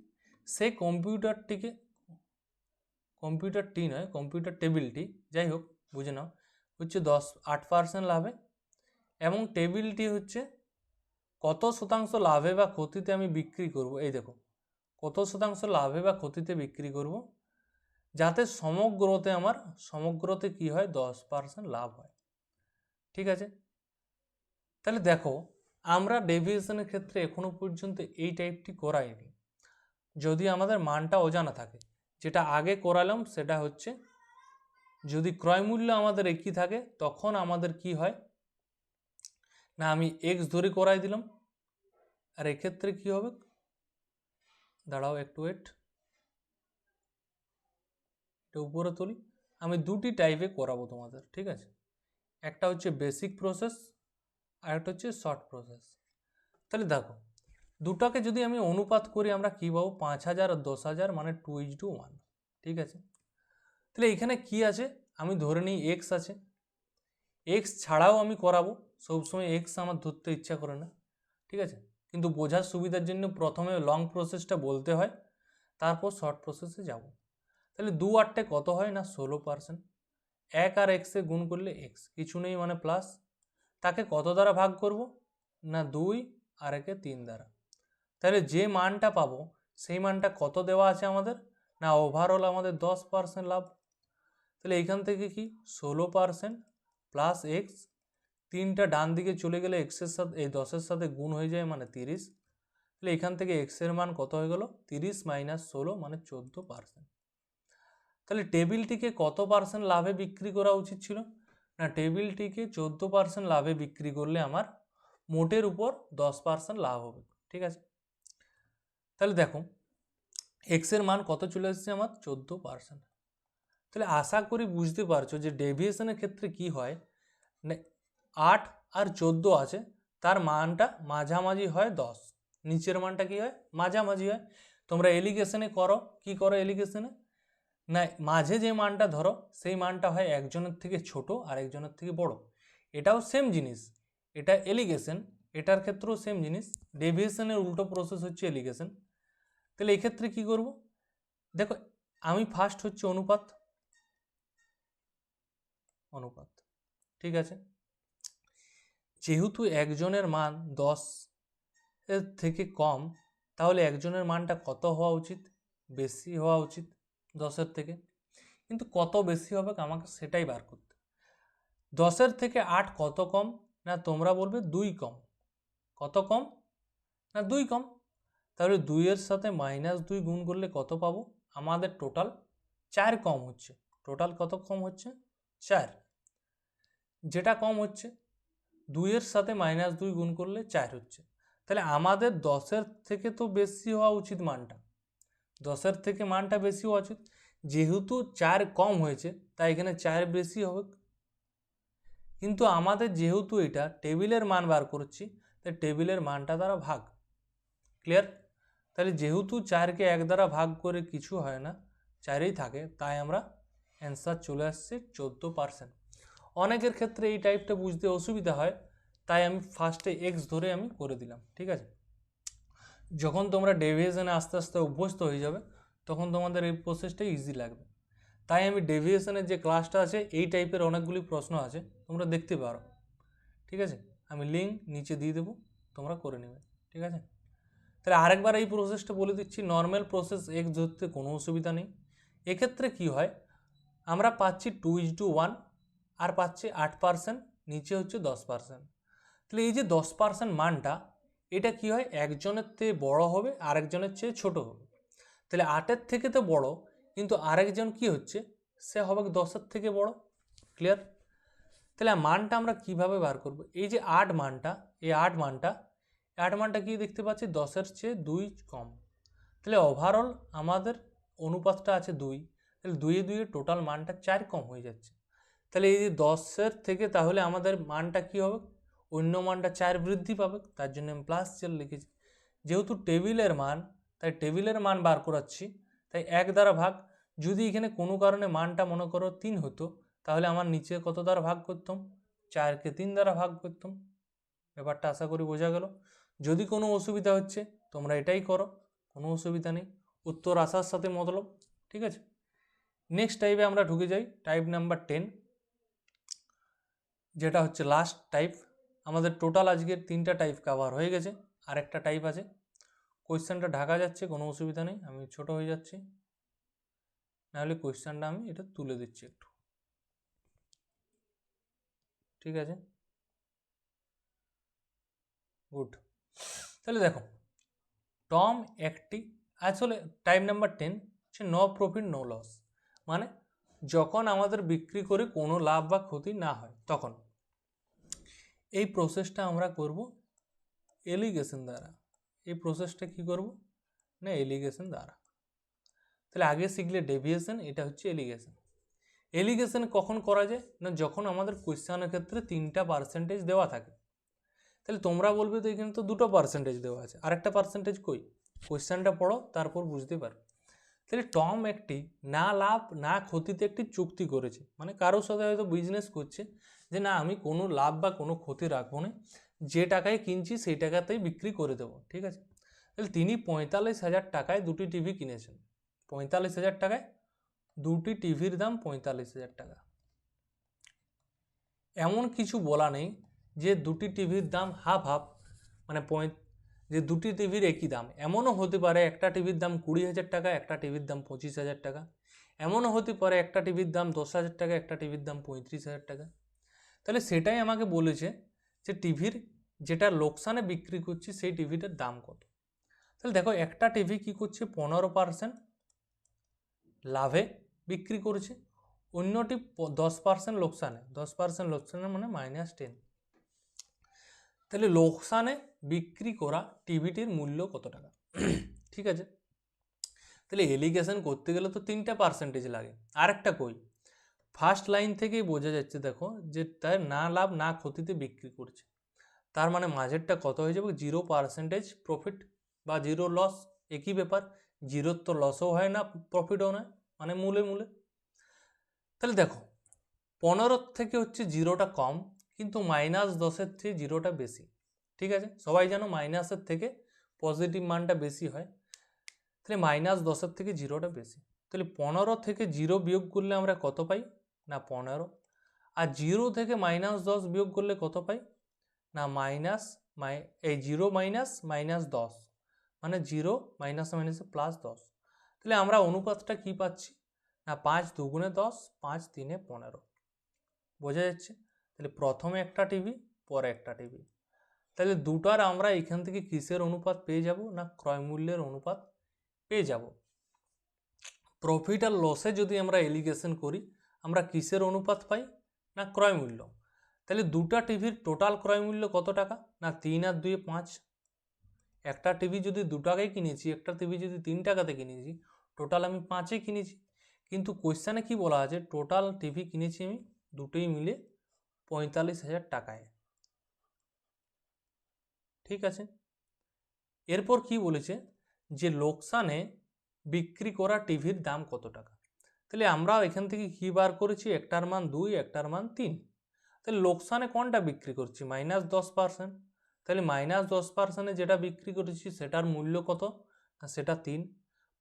সেই কম্পিউটারটিকে, কম্পিউটারটি নয়, কম্পিউটার টেবিলটি, যাই হোক বুঝে নাও, হচ্ছে 8% লাভে, এবং টেবিলটি হচ্ছে কত শতাংশ লাভে বা ক্ষতিতে আমি বিক্রি করব। এই দেখো, কত শতাংশ লাভে বা ক্ষতিতে বিক্রি করব, যাতে সমগ্রতে কি হয়, 10% লাভ হয়। ঠিক আছে, তাহলে দেখো আমরা ডেভিয়েশনের ক্ষেত্রে এখনো পর্যন্ত এই টাইপটি করাইনি, যদি আমাদের মানটা অজানা থাকে। যেটা আগে করালাম সেটা হচ্ছে যদি ক্রয় মূল্য আমাদের একই থাকে তখন আমাদের কি হয় না, আমি এক্স ধরে করাই দিলাম। আর এক্ষেত্রে কি হবে, দাঁড়াও একটু ওয়েট, এটা উপরে তুলি। আমি দুটি টাইপে করাবো তোমাদের, ঠিক আছে। একটা হচ্ছে বেসিক প্রসেস আর একটা হচ্ছে শর্ট প্রসেস। তাহলে দেখো দুটাকে যদি আমি অনুপাত করি আমরা কি পাবো, 5,000 আর 10,000 মানে 2:1। ঠিক আছে, তাহলে এখানে কি আছে, আমি ধরে নিই এক্স আছে। এক্স ছাড়াও আমি করাবো, সবসময় এক্স আমার ধরতে ইচ্ছা করে না, ঠিক আছে। কিন্তু বোঝার সুবিধার জন্য প্রথমে লং প্রসেসটা বলতে হয়, তারপর শর্ট প্রসেসে যাব। তাহলে 2/8 কত হয় না 16%। 1 আর এক্সে গুণ করলে এক্স, কিছু নেই মানে প্লাস, তাকে কত দ্বারা ভাগ করব না 2 আর একে 3 দ্বারা। তাহলে যে মানটা পাবো সেই মানটা কত দেওয়া আছে আমাদের না ওভারঅল আমাদের 10% লাভ। তাহলে এইখান থেকে কি 16% প্লাস এক্স, 3টা ডান দিকে চলে গেলে এক্সের সাথে এই 10-এর সাথে গুণ হয়ে যায় মানে 30। তাহলে এখান থেকে এক্সের মান কত হয়ে গেল, 30 মাইনাস 16 মানে 14%। তাহলে টেবিলটিকে কত পার্সেন্ট লাভে বিক্রি করা উচিত ছিল না, টেবিলটিকে 14% লাভে বিক্রি করলে আমার মোটের উপর 10% লাভ হবে। ঠিক আছে, তাহলে দেখো এক্সের মান কত চলে এসেছে আমার 14%। তাহলে আশা করি বুঝতে পারছো যে ডেভিয়েশনের ক্ষেত্রে কি হয়, 8 আর 14 আছে, তার মানটা মাঝামাঝি হয় 10, নিচের মানটা কি হয় মাঝামাঝি হয়। তোমরা এলিগেশনে করো, কি করো এলিগেশনে না, মাঝে যে মানটা ধরো সেই মানটা হয় একজনের থেকে ছোট আর একজনের থেকে বড়। এটাও সেম জিনিস, এটা এলিগেশন, এটার ক্ষেত্রেও সেম জিনিস। ডেভিয়েশনের উল্টো প্রসেস হচ্ছে এলিগেশন। তাহলে এক্ষেত্রে কি করব, দেখো আমি ফার্স্ট হচ্ছে অনুপাত, ঠিক আছে। যেহেতু একজনের মান 10 এর থেকে কম, তাহলে একজনের মানটা কত হওয়া উচিত, বেশি হওয়া উচিত 10-এর থেকে। কিন্তু কত বেশি হবে আমাকে সেটাই বার করতে। 10-এর থেকে 8 কত কম না, তোমরা বলবে 2 কম। কত কম না 2 কম। তাহলে 2-এর সাথে -2 গুণ করলে কত পাবো, আমাদের টোটাল 4 কম হচ্ছে। টোটাল কত কম হচ্ছে 4, যেটা কম হচ্ছে 2-এর সাথে -2 গুণ করলে 4 হচ্ছে। তাহলে আমাদের 10-এর থেকে তো বেশি হওয়া উচিত মানটা, 10-এর থেকে মানটা বেশি হওয়া উচিত। যেহেতু 4 কম হয়েছে তাই এখানে 4 বেশি হবে। কিন্তু আমাদের যেহেতু এটা টেবিলের মান বার করছি, তাই টেবিলের মানটা দ্বারা ভাগ। ক্লিয়ার, তাহলে যেহেতু 4কে 1 দ্বারা ভাগ করে কিছু হয় না, 4ই থাকে, তাই আমরা অ্যান্সার চলে আসছে 14%। অনেকের ক্ষেত্রে এই টাইপটা বুঝতে অসুবিধা হয়, তাই আমি ফার্স্টে এক্স ধরে আমি করে দিলাম। ঠিক আছে, যখন তোমরা ডেভিয়েশনে আস্তে আস্তে অভ্যস্ত হয়ে যাবে তখন তোমাদের এই প্রসেসটা ইজি লাগবে। তাই আমি ডেভিয়েশনের যে ক্লাসটা আছে এই টাইপের অনেকগুলি প্রশ্ন আছে, তোমরা দেখতে পারো। ঠিক আছে, আমি লিঙ্ক নিচে দিয়ে দেবো, তোমরা করে নেবে। ঠিক আছে, তাহলে আরেকবার এই প্রসেসটা বলে দিচ্ছি। নর্মাল প্রসেস এক্স ধরতে কোনো অসুবিধা নেই। এক্ষেত্রে কি হয়, আমরা পাচ্ছি 2:1 আর পাচ্ছি 8%, নিচে হচ্ছে 10%। তাহলে এই যে 10% মানটা, এটা কি হয় একজনের থেকে বড় হবে আরেকজনের চেয়ে ছোট হবে। তাহলে 8-এর থেকে তো বড়, কিন্তু আরেকজন কি হচ্ছে সে হবে 10-এর থেকে বড়। ক্লিয়ার, তাহলে মানটা আমরা কিভাবে বার করব, এই যে 8 মানটা, এই 8 মানটা কি দেখতে পাচ্ছি 10-এর চেয়ে 2 কম। তাহলে ওভারঅল আমাদের অনুপাতটা আছে 2, তাহলে 2-এ টোটাল মানটা 4 কম হয়ে যাচ্ছে। তাহলে এই যে 10-এর থেকে তাহলে আমাদের মানটা কি হবে, অন্য মানটা 4 বৃদ্ধি পাবে, তার জন্য আমি +4 লিখেছি। যেহেতু টেবিলের মান, তাই টেবিলের মান বার করাচ্ছি, তাই 1 দ্বারা ভাগ। যদি এখানে কোনো কারণে মানটা মনে করো 3 হতো, তাহলে আমার নিচে কত দ্বারা ভাগ করতাম? 4কে 3 দ্বারা ভাগ করতাম। ব্যাপারটা আশা করি বোঝা গেল। যদি কোনো অসুবিধা হচ্ছে তোমরা এটাই করো, কোনো অসুবিধা নেই, উত্তর আসার সাথে মতলব। ঠিক আছে, নেক্সট টাইপে আমরা ঢুকে যাই, টাইপ নাম্বার 10, যেটা হচ্ছে লাস্ট টাইপ। আমাদের টোটাল আজকের 3টা টাইপ কভার হয়ে গেছে, আর একটা টাইপ আছে। কোয়েশ্চেনটা ঢাকা যাচ্ছে, কোনো অসুবিধা নেই, আমি ছোট হয়ে যাচ্ছি, নাহলে কোয়েশ্চেনটা আমি এটা তুলে দিচ্ছি একটু। ঠিক আছে, গুড। তাহলে দেখো, টম একটি, আসলে টাইপ নাম্বার 10 হচ্ছে নো প্রফিট নো লস, মানে যখন আমাদের বিক্রি করে কোনো লাভ বা ক্ষতি না হয় তখন। এই প্রসেসটা আমরা করব এলিগেশন দ্বারা। এই প্রসেসটা কি করব না, এলিগেশন দ্বারা। তাহলে আগে শিখলে ডেভিয়েশন, এটা হচ্ছে এলিগেশন। এলিগেশন কখন করা যায় না, যখন আমাদের কোয়েশ্চেনের ক্ষেত্রে 3টা পার্সেন্টেজ দেওয়া থাকে। তাহলে তোমরা বলবে তো এখানে তো 2টো পার্সেন্টেজ দেওয়া আছে, আরেকটা পার্সেন্টেজ কই? কোয়েশ্চেনটা পড়ো, তারপর বুঝতে পারো। তাহলে টম একটি না লাভ না ক্ষতিতে একটি চুক্তি করেছে, মানে কারোর সাথে হয়তো বিজনেস করছে যে না আমি কোনো লাভ বা কোনো ক্ষতি রাখবো না, যে টাকায় কিনছি সেই টাকাতেই বিক্রি করে দেবো। ঠিক আছে, তাহলে তিনি 45,000 টাকায় 2টি টিভি কিনেছেন। 45,000 টাকায় 2টি টিভির দাম 45,000 টাকা। এমন কিছু বলা নেই যে 2টি টিভির দাম হাফ হাফ, মানে যে 2টি টিভির একই দাম। এমনও হতে পারে একটা টিভির দাম 20,000 টাকা, একটা টিভির দাম 25,000 টাকা। এমনও হতে পারে একটা টিভির দাম 10,000 টাকা, একটা টিভির দাম 35,000 টাকা। তাহলে সেটাই আমাকে বলেছে যে টিভির যেটা লোকসানে বিক্রি করছি সেই টিভিটার দাম কত। তাহলে দেখো, একটা টিভি কি করছে 15% লাভে বিক্রি করছে, অন্যটি 10% লোকসানে। 10% লোকসানে মানে -10। তাহলে লোকসানে বিক্রি করা টিভিটির মূল্য কত টাকা? ঠিক আছে, তাহলে এলিগেশন করতে গেলে তো 3টা পার্সেন্টেজ লাগে, আরেকটা কই? ফার্স্ট লাইন থেকেই বোঝা যাচ্ছে, দেখো যে তার না লাভ না ক্ষতিতে বিক্রি করছে, তার মানে মাঝেরটা কত হয়ে যাবে? 0% প্রফিট বা 0 লস, একই ব্যাপার। 0 তো লসও হয় না, প্রফিটও নয়, মানে মূলে মূলে। তাহলে দেখো, 15 থেকে হচ্ছে 0টা কম, কিন্তু -10-এর থেকে 0টা বেশি। ঠিক আছে, সবাই জানো মাইনাসের থেকে পজিটিভ মানটা বেশি হয়, তাহলে -10-এর থেকে 0টা বেশি। তাহলে 15 থেকে 0 বিয়োগ করলে আমরা কত পাই না 15, আর 0 থেকে -10 বিয়োগ করলে কত পাই না এই 0 -10, মানে 0 মাইনাস মাইনাসে +10। তাহলে আমরা অনুপাতটা কি পাচ্ছি না 5 2 10, 5 3 15। বোঝা যাচ্ছে? তাহলে প্রথমে একটা টিভি, পরে একটা টিভি। তাহলে দুটার আমরা এখান থেকে কিসের অনুপাত পেয়ে যাব না ক্রয় মূল্যের অনুপাত পেয়ে যাব। প্রফিট আর লসে যদি আমরা এলিগেশন করি, আমরা কিসের অনুপাত পাই না ক্রয় মূল্য। তাহলে দুটা টিভির টোটাল ক্রয় মূল্য কত টাকা না 3 আর 2 5। একটা টিভি যদি 2 টাকায় কিনেছি, একটা টিভি যদি 3 টাকাতে কিনেছি, টোটাল আমি 5-এ কিনেছি। কিন্তু কোয়েশ্চেনে কি বলা আছে, টোটাল টিভি কিনেছি আমি দুটোই মিলে 45,000 টাকায়। ঠিক আছে, এরপর কি বলেছে যে লোকসানে বিক্রি করা টিভির দাম কত টাকা। তাহলে আমরা এখান থেকে কি বার করেছি, একটার মান 2, একটার মান 3। তাহলে লোকসানে কোনটা বিক্রি করছি -10%। তাহলে -10%-এ যেটা বিক্রি করেছি সেটার মূল্য কত না সেটা 3।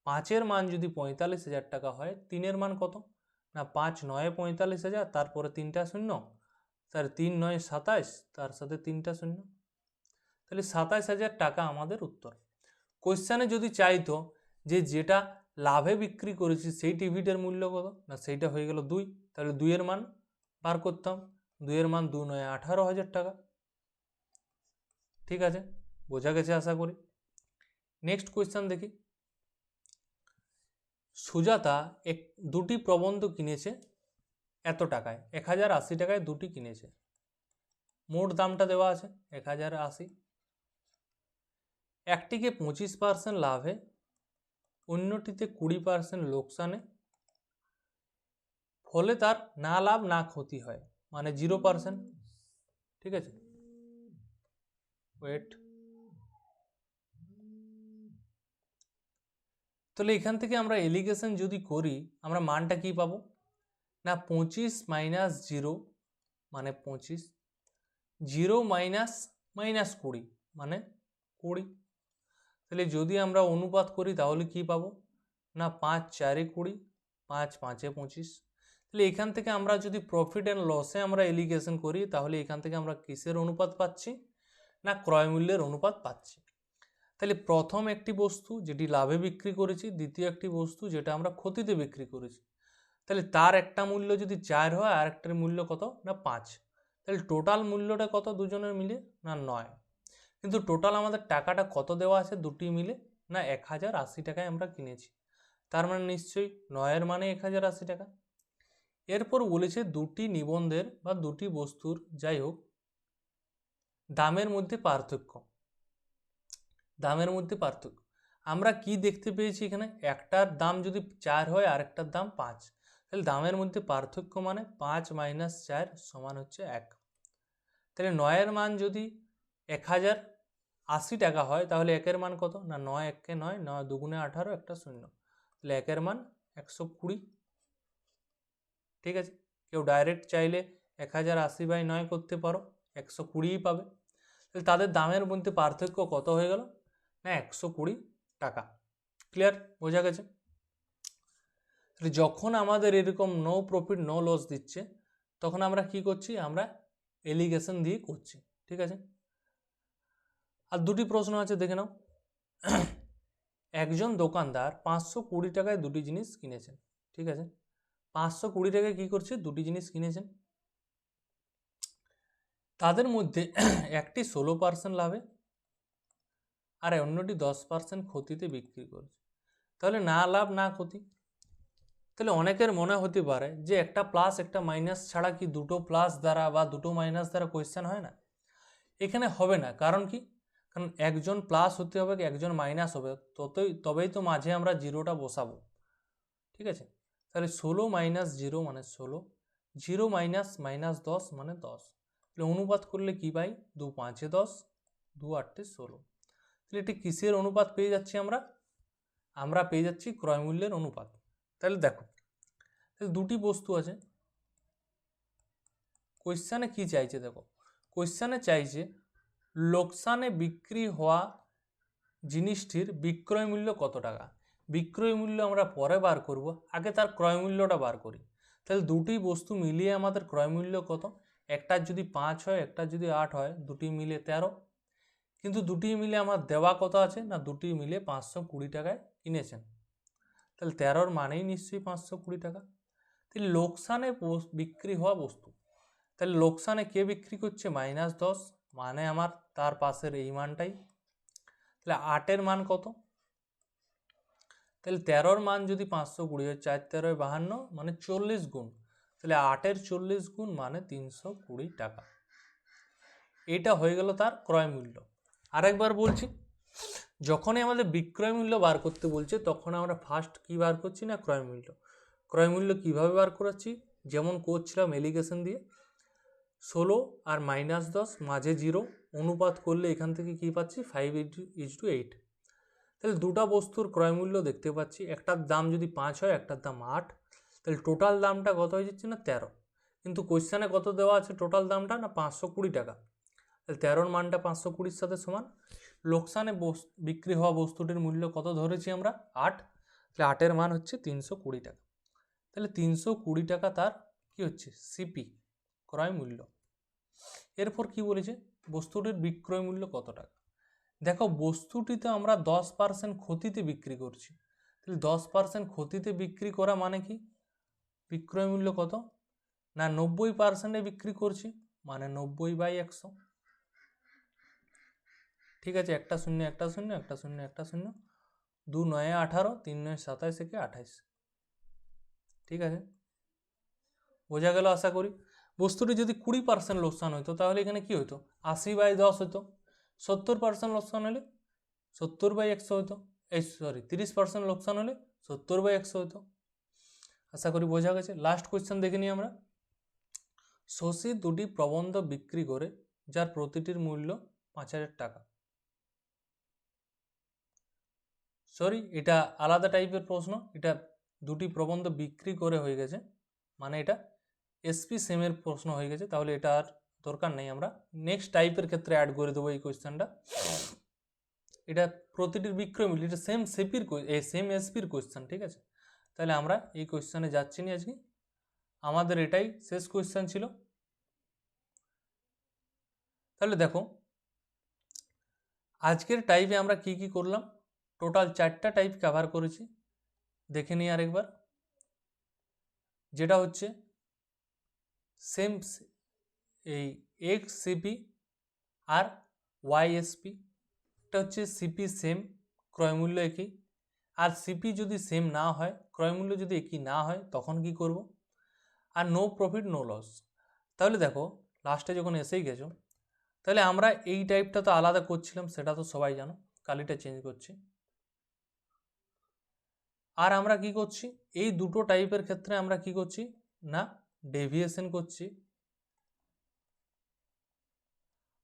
5-এর মান যদি 45,000 টাকা হয়, 3-এর মান কত না 5 9 45,000, তারপরে 3টা শূন্য, তার 3 9 27, তার সাথে 3টা শূন্য, তাহলে 27,000 টাকা আমাদের উত্তর। কোয়েশ্চেনে যদি চাইতো যে যেটা লাভে বিক্রি করেছি সেই টিভিটার মূল্য কত না সেইটা হয়ে গেল 2, তাহলে 2-এর মান বার করতাম। 2-এর মান 2 9 18,000 টাকা। ঠিক আছে, বোঝা গেছে আশা করি। নেক্সট কোয়েশ্চেন দেখি। সুজাতা দুটি প্রবন্ধ কিনেছে এত টাকায়, 1080 টাকায় দুটি কিনেছে। মোট দামটা দেওয়া আছে 1080। একটিকে 25% লাভে, অন্যটিতে 20% লোকসানে, ফলে তার না লাভ না ক্ষতি হয়, মানে 0%। ঠিক আছে, ওয়েট, তাহলে এখান থেকে আমরা এলিগেশন যদি করি আমরা মানটা কি পাবো না 25 মাইনাস 0 মানে 25, 0 মাইনাস মাইনাস 20 মানে 20। তাহলে যদি আমরা অনুপাত করি তাহলে কি পাবো না 5 4 20, 5 5 25। তাহলে এখান থেকে আমরা যদি প্রফিট অ্যান্ড লসে আমরা এলিগেশন করি তাহলে এখান থেকে আমরা কিসের অনুপাত পাচ্ছি না ক্রয় মূল্যের অনুপাত পাচ্ছি। তাহলে প্রথম একটি বস্তু যেটি লাভে বিক্রি করেছি, দ্বিতীয় একটি বস্তু যেটা আমরা ক্ষতিতে বিক্রি করেছি, তাহলে তার একটা মূল্য যদি 4 হয় আর একটার মূল্য কত না 5, তাহলে টোটাল মূল্যটা কত দুজনের মিলে না 9। কিন্তু টোটাল আমাদের টাকাটা কত দেওয়া আছে দুটি মিলে না 1080 টাকায় আমরা কিনেছি, তার মানে নিশ্চয়ই 9-এর মানে 1080 টাকা। এরপর বলেছে দুটি নিবন্ধের বা দুটি বস্তুর যাই হোক দামের মধ্যে পার্থক্য। দামের মধ্যে পার্থক্য আমরা কি দেখতে পেয়েছি এখানে, একটার দাম যদি 4 হয় আর একটার দাম 5, তাহলে দামের মধ্যে পার্থক্য মানে 5 মাইনাস 4 সমান হচ্ছে 1। তাহলে 9-এর মান যদি 1080 টাকা হয় তাহলে 1-এর মান কত না 9 1 9, 9 2 18, একটা 0, তাহলে 1-এর মান 120। ঠিক আছে, কেউ ডাইরেক্ট চাইলে 1080/9 করতে পারো, 120ই পাবে। তাহলে তাদের দামের মধ্যে পার্থক্য কত হয়ে গেল না 120 টাকা। ক্লিয়ার, বোঝা গেছে? তাহলে যখন আমাদের এরকম নো প্রফিট নো লস দিচ্ছে তখন আমরা কি করছি, আমরা এলিগেশন দিয়ে করছি। ঠিক আছে, আর দুটি প্রশ্ন আছে দেখে নাও। একজন দোকানদার 520 টাকায় দুটি জিনিস কিনেছেন। ঠিক আছে, 520 টাকায় কি করছে দুটি জিনিস কিনেছেন, তাদের মধ্যে একটি 16% লাভে আর অন্যটি 10% ক্ষতিতে বিক্রি করছে। তাহলে না লাভ না ক্ষতি। তাহলে অনেকের মনে হতে পারে যে একটা প্লাস একটা মাইনাস ছাড়া কি দুটো প্লাস দ্বারা বা দুটো মাইনাস দ্বারা কোয়েশ্চেন হয় না? এখানে হবে না, কারণ কি, কারণ একজন প্লাস হতে হবে একজন মাইনাস হবে, তবেই তো মাঝে আমরা জিরোটা বসাবো। ঠিক আছে, তাহলে 16 মাইনাস 0 মানে 16, 0 মাইনাস মাইনাস 10 মানে 10। তাহলে অনুপাত করলে কি পাই 2 5 10, 2 8 16। তাহলে এটি কিসের অনুপাত পেয়ে যাচ্ছি আমরা পেয়ে যাচ্ছি ক্রয় মূল্যের অনুপাত। তাহলে দেখো, তাহলে দুটি বস্তু আছে, কোয়েশ্চানে কি চাইছে দেখো, কোয়েশ্চানে চাইছে লোকসানে বিক্রি হওয়া জিনিসটির বিক্রয় মূল্য কত টাকা। বিক্রয় মূল্য আমরা পরে বার করব, আগে তার ক্রয় মূল্যটা বার করি। তাহলে দুটি বস্তু মিলিয়ে আমাদের ক্রয় মূল্য কত, একটার যদি 5 হয় একটার যদি 8 হয়, দুটি মিলে 13। কিন্তু দুটি মিলে আমার দেওয়া কত আছে না দুটি মিলে 520 টাকায় কিনেছেন, তাহলে 13-র মানেই নিশ্চয়ই 520 টাকা। তাহলে লোকসানে বিক্রি হওয়া বস্তু, তাহলে লোকসানে কে বিক্রি করছে -10, মানে আমার তার পাশের এই মানটাই। তাহলে 8-এর মান কত, তাহলে 13-র মান যদি 520 হয়, 4 13 52 মানে 40 গুণ, তাহলে 8-এর 40 গুণ মানে 320 টাকা। এটা হয়ে গেল তার ক্রয় মূল্য। আরেকবার বলছি, যখনই আমাদের বিক্রয় মূল্য বার করতে বলছে তখন আমরা ফার্স্ট কি বার করছি না ক্রয় মূল্য। ক্রয় মূল্য কিভাবে বার করাচ্ছি, যেমন করছিলাম এলিগেশন দিয়ে, 16 আর -10 মাঝে 0 অনুপাত করলে এখান থেকে কি পাচ্ছি 5:8। তাহলে দুটা বস্তুর ক্রয় মূল্য দেখতে পাচ্ছি, একটার দাম যদি 5 হয় একটার দাম 8, তাহলে টোটাল দামটা কত হয়ে যাচ্ছে না 13। কিন্তু কোয়েশ্চানে কত দেওয়া আছে টোটাল দামটা না 520 টাকা, তাহলে 13-র মানটা 520-র সাথে সমান। লোকসানে বিক্রি হওয়া বস্তুটির মূল্য কত ধরেছি আমরা 8, তাহলে 8-এর মান হচ্ছে 320 টাকা। তাহলে 320 টাকা তার কি হচ্ছে সিপি ক্রয় মূল্য। এরপর কি বলেছে বস্তুটির বিক্রয় মূল্য কত টাকা। দেখো বস্তুটিতে আমরা 10% ক্ষতিতে বিক্রি করছি, তাহলে 10% ক্ষতিতে বিক্রি করা মানে কি, বিক্রয় মূল্য কত না 90%-এ বিক্রি করছি মানে 90/100। ঠিক আছে, একটা শূন্য একটা শূন্য একটা শূন্য একটা শূন্য, 2 9 18, 3 9 27 থেকে 28। ঠিক আছে, বোঝা গেল আশা করি। বস্তুটি যদি 20% লোকসান হতো তাহলে এখানে কি হতো 80/10 হতো, 70% লোকসান হলে 70/100 হতো, এই সরি 30% লোকসান হলে 70/100 হতো। আশা করি বোঝা গেছে। লাস্ট কোয়েশ্চেন দেখে নিই আমরা। শশী দুটি প্রবন্ধ বিক্রি করে যার প্রতিটির মূল্য 5,000 টাকা। সরি, এটা আলাদা টাইপের প্রশ্ন, এটা দুটি প্রবন্ধ বিক্রি করে হয়ে গেছে, মানে এটা এসপি সেমের প্রশ্ন হয়ে গেছে, তাহলে এটা আর দরকার নেই। আমরা নেক্সট টাইপের ক্ষেত্রে অ্যাড করে দেবো এই কোয়েশ্চেনটা। এটা প্রতিটির বিক্রয় মূল্য, এটা সেম সিপির সেম এসপির কোয়েশ্চেন, ঠিক আছে। তাহলে আমরা এই কোয়েশ্চেনে যাচ্ছি না আজকে, আমাদের এটাই শেষ কোয়েশ্চেন ছিল। তাহলে দেখো আজকের টাইপে আমরা কি কি করলাম, টোটাল 4টা টাইপ কভার করেছি, দেখে নিই আরেকবার। যেটা হচ্ছে সেম এই এক্স সিপি আর ওয়াইএসপি, এটা হচ্ছে সিপি সেম, ক্রয়মূল্য একই। আর সিপি যদি সেম না হয়, ক্রয়মূল্য যদি একই না হয়, তখন কি করব? আর নো প্রফিট নো লস। তাহলে দেখো লাস্টে যখন এসেই গেছো, তাহলে আমরা এই টাইপটা তো আলাদা করছিলাম, সেটা তো সবাই জানো, কালিটা চেঞ্জ করছি। আর আমরা কি করছি, এই দুটো টাইপের ক্ষেত্রে আমরা কি করছি না ডেভিয়েশন করছি,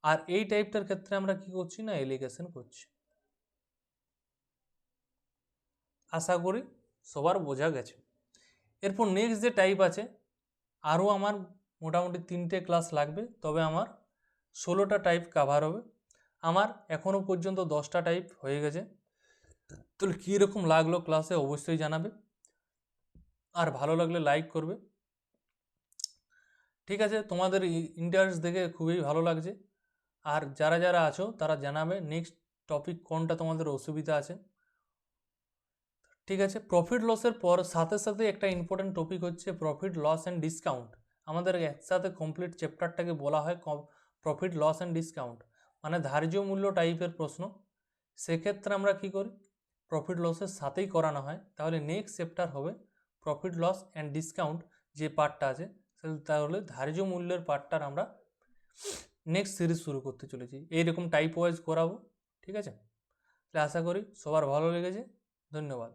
আর এই টাইপটার ক্ষেত্রে আমরা কি করছি না এলিগেশন করছি। আশা করি সবার বোঝা গেছে। এরপর নেক্সট যে টাইপ আছে, আরও আমার মোটামুটি 3টে ক্লাস লাগবে, তবে আমার 16টা টাইপ কভার হবে। আমার এখনও পর্যন্ত 10টা টাইপ হয়ে গেছে। তাহলে কীরকম লাগলো ক্লাসে অবশ্যই জানাবে, আর ভালো লাগলে লাইক করবে। ঠিক আছে, তোমাদের ইন্টারেস্ট দেখে খুবই ভালো লাগছে। আর যারা যারা আছো তারা জানাবে নেক্সট টপিক কোনটা তোমাদের অসুবিধা আছে। ঠিক আছে, প্রফিট লসের পর সাথে সাথে একটা ইম্পর্টেন্ট টপিক হচ্ছে প্রফিট লস অ্যান্ড ডিসকাউন্ট। আমাদের একসাথে কমপ্লিট চ্যাপ্টারটাকে বলা হয় প্রফিট লস অ্যান্ড ডিসকাউন্ট, মানে ধার্য মূল্য টাইপের প্রশ্ন। সেক্ষেত্রে আমরা কি করি, প্রফিট লসের সাথেই করানো হয়। তাহলে নেক্সট চ্যাপ্টার হবে প্রফিট লস অ্যান্ড ডিসকাউন্ট, যে পার্টটা আছে তাহলে ধার্য মূল্যের পার্টটার আমরা নেক্সট সিরিজ শুরু করতে চলেছি। এইরকম টাইপ ওয়াইজ করাবো, ঠিক আছে। তাহলে আশা করি সবার ভালো লেগেছে। ধন্যবাদ।